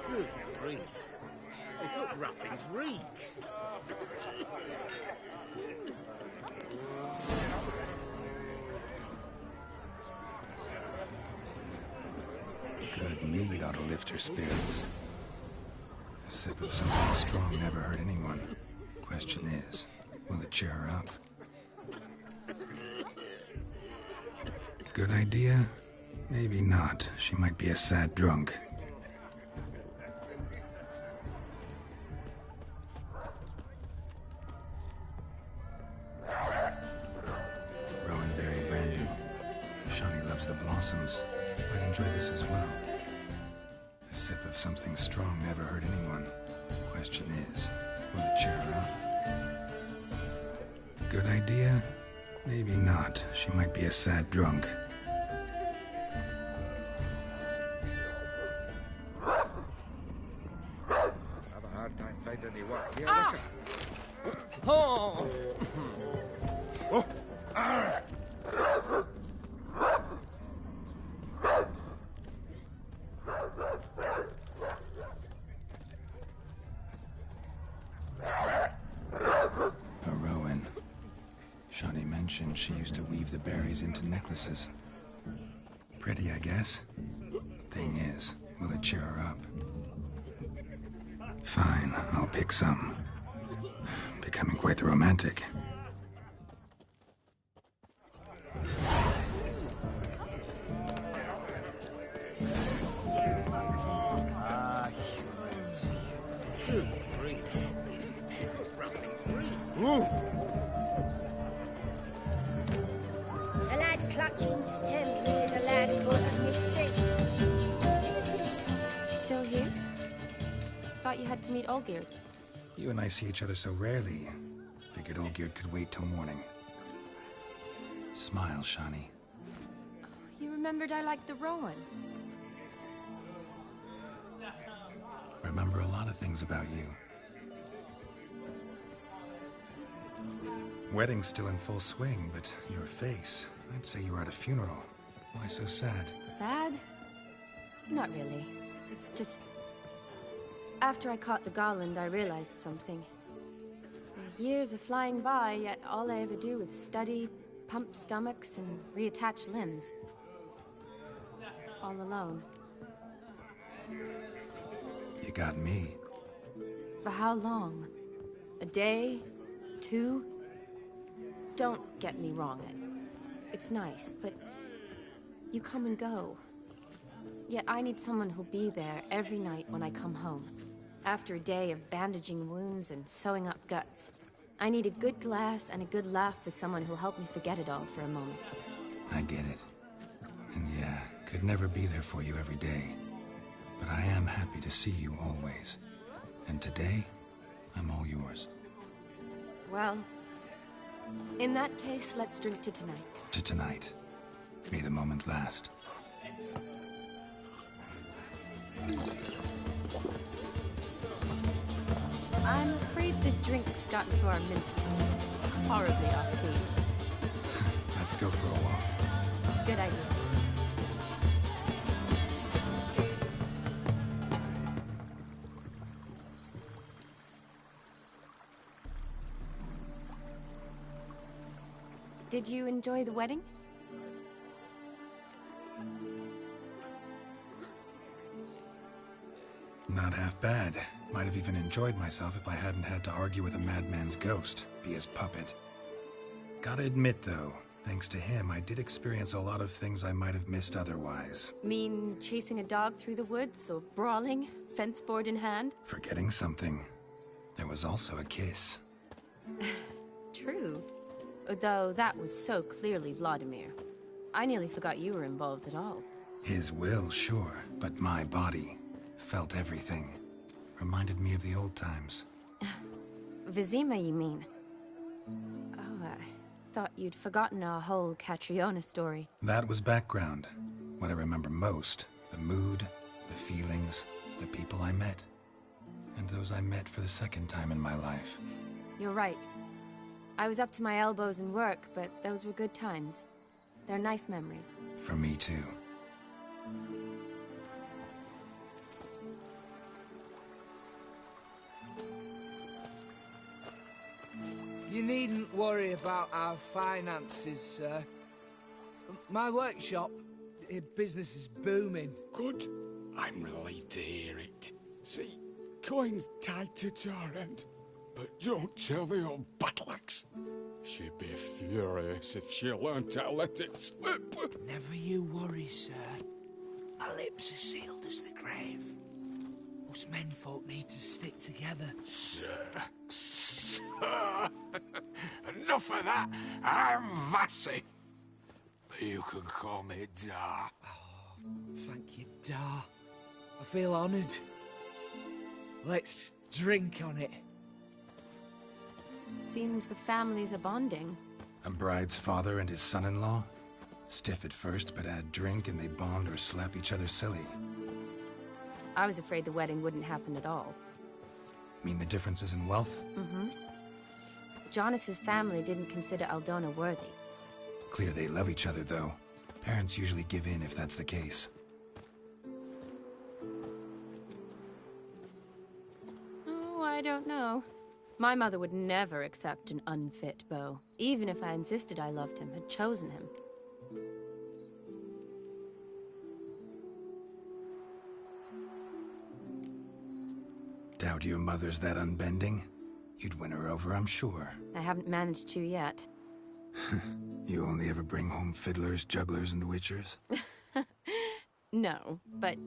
Good grief. My foot wrappings reek. Good mead ought to lift her spirits. A sip of something strong never hurt anyone. Question is, will it cheer her up? Good idea? Maybe not. She might be a sad drunk. Rowanberry brandy. Shawnee loves the blossoms. Might enjoy this as well. A sip of something strong never hurt anyone. Question is, will it cheer her up? Good idea? Maybe not. She might be a sad drunk. Have a hard time finding any work here, Ah! Oh! Oh! Ah! A Rowan. Shawnee mentioned she used to weave the berries into necklaces. Pretty, I guess. Thing is, will it cheer her up? Fine, I'll pick some. Becoming quite the romantic. Ah, good grief. Ooh. A lad clutching stems is a lad full of mischief. Still here? Thought you had to meet Olgierd. You and I see each other so rarely. Figured Olgierd could wait till morning. Smile, Shawnee. You remembered I liked the Rowan. Remember a lot of things about you. Wedding's still in full swing, but your face, I'd say you were at a funeral. Why so sad? Sad? Not really. It's just... After I caught the garland, I realized something. The years are flying by, yet all I ever do is study, pump stomachs, and reattach limbs. All alone. You got me. For how long? A day? 2? Don't get me wrong. It's nice, but you come and go. Yet I need someone who'll be there every night when I come home. After a day of bandaging wounds and sewing up guts, I need a good glass and a good laugh with someone who'll help me forget it all for a moment. I get it. And yeah, could never be there for you every day. But I am happy to see you always. And today, I'm all yours. Well, in that case, let's drink to tonight. To tonight. May the moment last. I'm afraid the drinks got into our minstrels. Horribly off-beat. Let's go for a walk. Good idea. Did you enjoy the wedding? Not half bad. Might have even enjoyed myself if I hadn't had to argue with a madman's ghost, be his puppet. Gotta admit, though, thanks to him, I did experience a lot of things I might have missed otherwise. Mean chasing a dog through the woods, or brawling, fence board in hand? Forgetting something. There was also a kiss. True. Though that was so clearly Vladimir. I nearly forgot you were involved at all. His will, sure, but my body felt everything. Reminded me of the old times. Vizima, you mean? Oh, I thought you'd forgotten our whole Catriona story. That was background. What I remember most, the mood, the feelings, the people I met. And those I met for the second time in my life. You're right. I was up to my elbows in work, but those were good times. They're nice memories. For me, too. You needn't worry about our finances, sir. My workshop, business is booming. Good. I'm relieved to hear it. See, coin's tight to Torrent. But don't tell the old battle-axe. She'd be furious if she learned to let it slip. Never you worry, sir. My lips are sealed as the grave. Us menfolk need to stick together. Sir. Enough of that. I'm Vassy. But you can call me Dar. Oh, thank you, Dar. I feel honoured. Let's drink on it. Seems the families are bonding. A bride's father and his son-in-law? Stiff at first, but add drink and they bond or slap each other silly. I was afraid the wedding wouldn't happen at all. Mean the differences in wealth? Mm-hmm. Jonas's family didn't consider Aldona worthy. Clear they love each other, though. Parents usually give in if that's the case. Oh, I don't know. My mother would never accept an unfit beau, even if I insisted I loved him, had chosen him. Doubt your mother's that unbending? You'd win her over, I'm sure. I haven't managed to yet. You only ever bring home fiddlers, jugglers, and witchers? No, but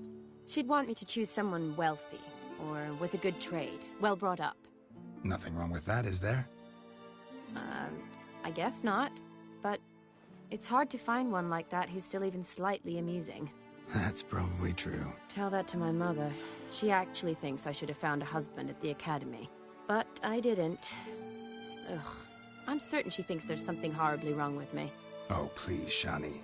she'd want me to choose someone wealthy, or with a good trade, well brought up. Nothing wrong with that, is there? I guess not. But it's hard to find one like that who's still even slightly amusing. That's probably true. Tell that to my mother. She actually thinks I should have found a husband at the academy. But I didn't. Ugh. I'm certain she thinks there's something horribly wrong with me. Oh, please, Shani.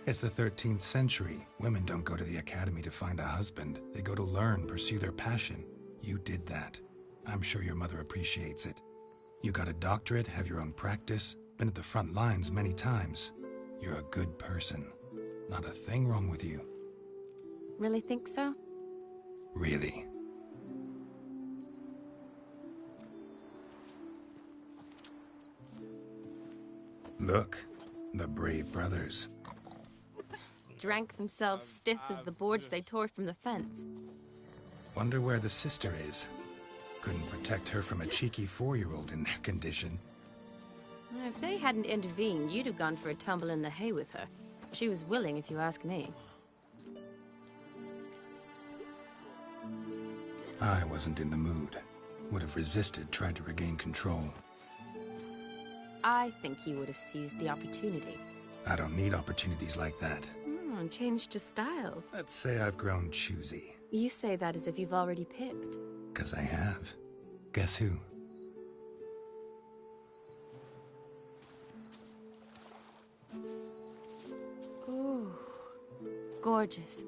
It's the 13th century. Women don't go to the academy to find a husband. They go to learn, pursue their passion. You did that. I'm sure your mother appreciates it. You got a doctorate, have your own practice, been at the front lines many times. You're a good person. Not a thing wrong with you. Really think so? Really. Look, the brave brothers. Drank themselves stiff as the boards they tore from the fence. Wonder where the sister is. Couldn't protect her from a cheeky 4-year-old in their condition. If they hadn't intervened, you'd have gone for a tumble in the hay with her. She was willing, if you ask me. I wasn't in the mood. Would have resisted, tried to regain control. I think you would have seized the opportunity. I don't need opportunities like that. Changed your style. Let's say I've grown choosy. You say that as if you've already picked. 'Cause I have. Guess who? Ooh, gorgeous.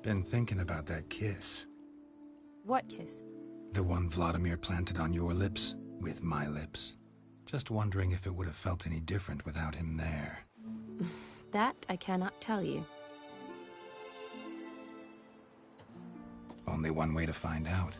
Been thinking about that kiss. What kiss? The one Vladimir planted on your lips, with my lips. Just wondering if it would have felt any different without him there. That I cannot tell you. Only one way to find out.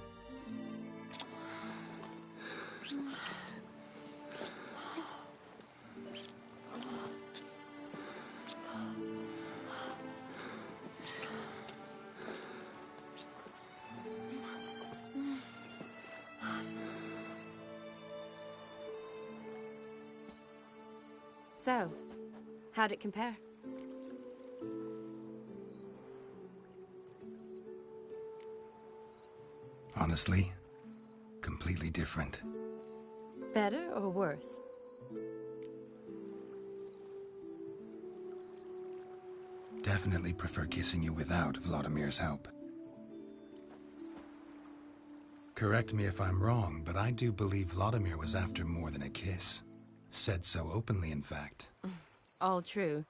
So, how'd it compare? Honestly, completely different. Better or worse? Definitely prefer kissing you without Vladimir's help. Correct me if I'm wrong, but I do believe Vladimir was after more than a kiss. Said so openly, in fact. All true.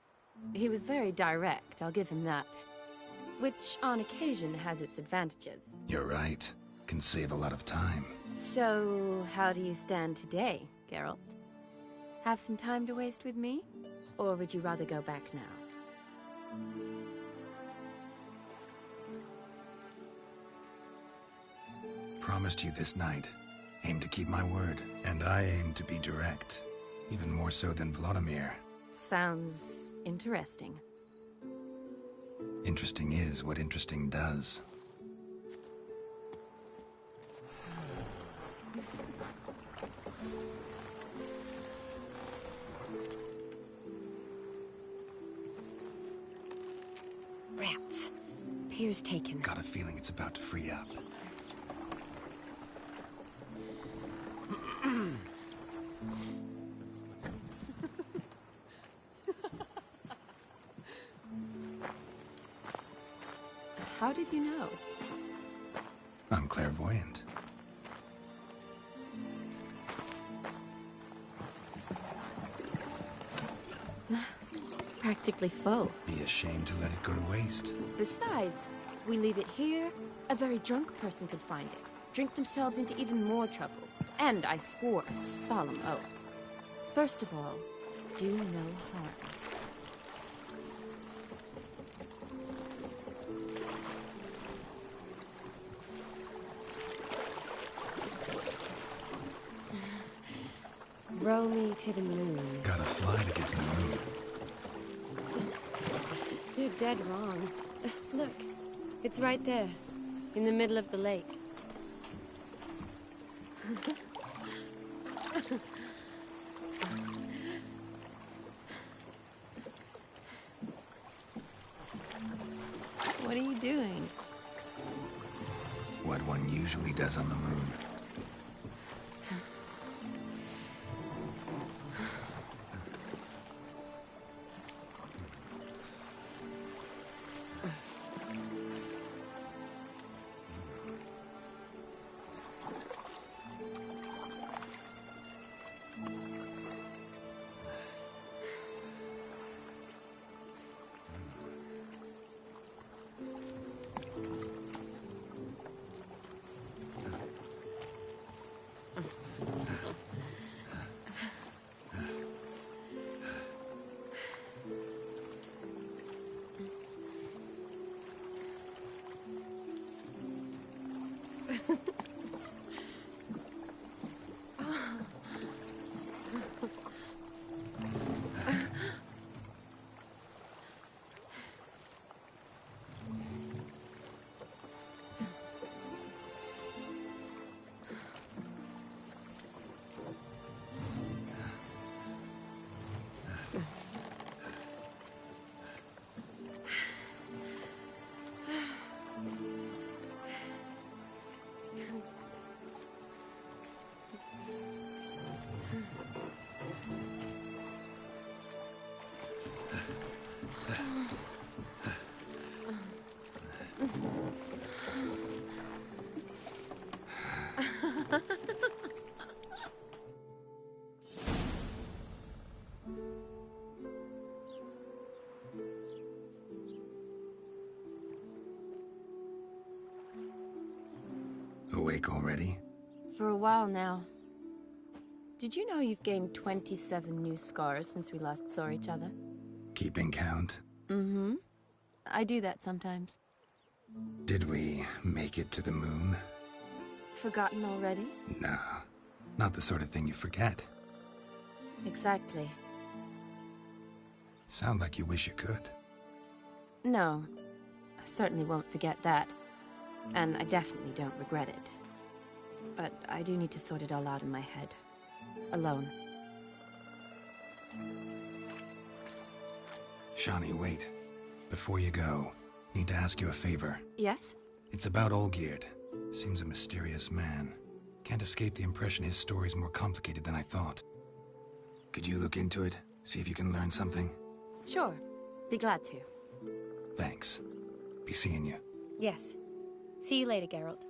He was very direct, I'll give him that. Which, on occasion, has its advantages. You're right. Can save a lot of time. So, how do you stand today, Geralt? Have some time to waste with me? Or would you rather go back now? Promised you this night. Aim to keep my word. And I aim to be direct. Even more so than Vladimir. Sounds interesting. Interesting is what interesting does. Rats. Pier's taken. Got a feeling it's about to free up. How did you know? I'm clairvoyant. Practically full. Be ashamed to let it go to waste. Besides, we leave it here, a very drunk person could find it, drink themselves into even more trouble. And I swore a solemn oath. First of all, do no harm. Row me to the moon. Gotta fly to get to the moon. You're dead wrong. Look, it's right there, in the middle of the lake. What are you doing? What one usually does on the moon. Awake already? For a while now. Did you know you've gained 27 new scars since we last saw each other? Keeping count? Mm-hmm. I do that sometimes. Did we make it to the moon? Forgotten already? No, not the sort of thing you forget. Exactly. Sound like you wish you could. No, I certainly won't forget that. And I definitely don't regret it. But I do need to sort it all out in my head. Alone. Shani, wait. Before you go, need to ask you a favor. Yes? It's about Olgierd. Seems a mysterious man. Can't escape the impression his story's more complicated than I thought. Could you look into it? See if you can learn something? Sure. Be glad to. Thanks. Be seeing you. Yes. See you later, Geralt.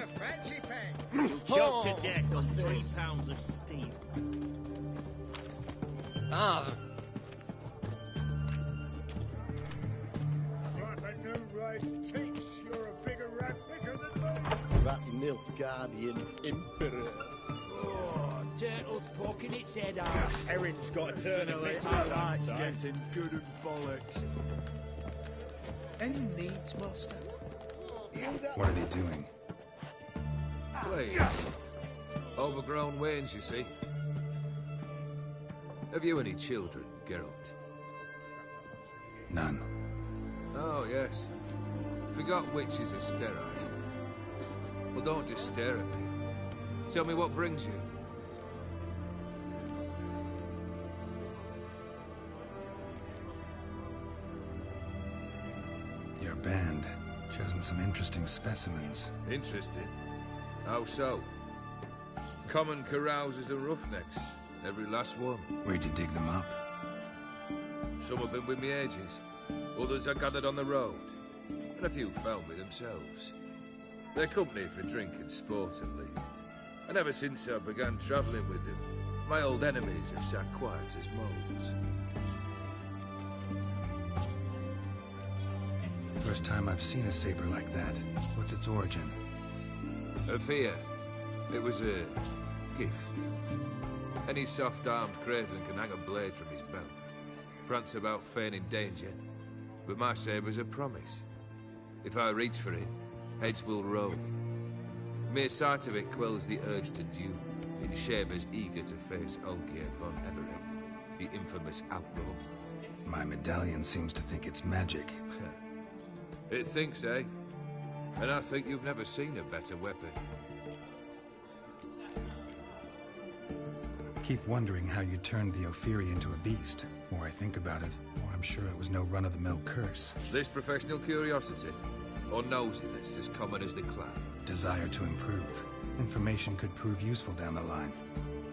fancy pack. You'll choke to death on 3 pounds of steel. Ah. Like a new rice takes, you're a bigger rat bigger than me. That Nilfgaardian Emperor. Oh, turtle's poking its head out. Erin's got to turn a bit. It's getting good and bollocks. Any needs, master? What are they doing? Wait. Overgrown wains, you see. Have you any children, Geralt? None. Oh, yes. Forgot witches are sterile. Well, don't just stare at me. Tell me what brings you. Your band. Chosen some interesting specimens. Interesting? How so? Common carousers and roughnecks. Every last one. Where'd you dig them up? Some have been with me ages. Others I gathered on the road. And a few found me themselves. They're company for drink and sport, at least. And ever since I began travelling with them, my old enemies have sat quiet as moles. First time I've seen a saber like that. What's its origin? A fear. It was a gift. Any soft-armed craven can hang a blade from his belt. Prance about feigning danger. But my saber's a promise. If I reach for it, heads will roll. Mere sight of it quells the urge to duel, in shavers eager to face Olgierd von Everett, the infamous outlaw. My medallion seems to think it's magic. It thinks, eh? And I think you've never seen a better weapon. Keep wondering how you turned the Ophiri into a beast. The more I think about it, the more I'm sure it was no run-of-the-mill curse. This professional curiosity, or nosiness as common as the cloud. Desire to improve. Information could prove useful down the line.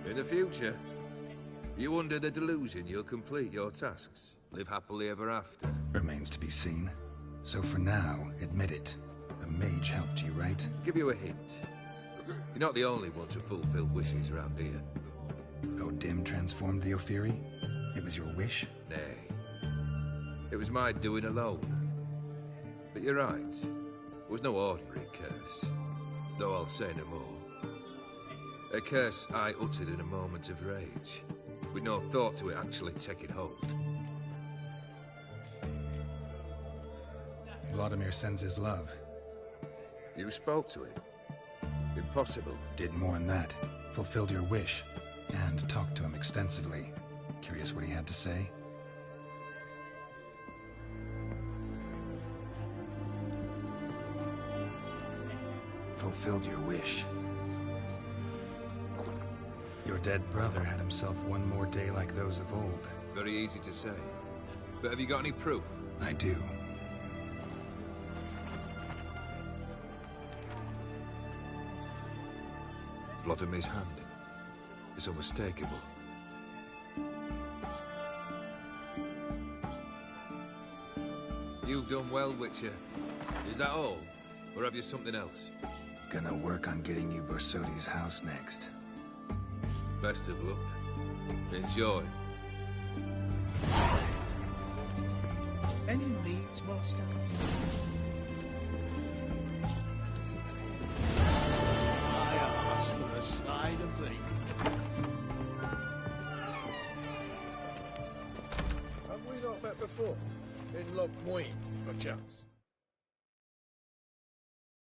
In the future, you under the delusion you'll complete your tasks, live happily ever after. Remains to be seen. So for now, admit it. A mage helped you, right? Give you a hint. You're not the only one to fulfill wishes around here. Dim transformed the Ophiri? It was your wish? Nay. It was my doing alone. But you're right. It was no ordinary curse. Though I'll say no more. A curse I uttered in a moment of rage, with no thought to it actually taking hold. Vladimir sends his love. You spoke to him? Impossible. Did more than that. Fulfilled your wish. And talked to him extensively. Curious what he had to say? Fulfilled your wish. Your dead brother had himself one more day like those of old. Very easy to say. But have you got any proof? I do. Vladimir's hand. It's unmistakable. You've done well, Witcher. Is that all? Or have you something else? Gonna work on getting you Borsodi's house next. Best of luck. Enjoy. Any needs, master? I asked for a side of bacon. Have we not met before? In Loch Muin, perchance?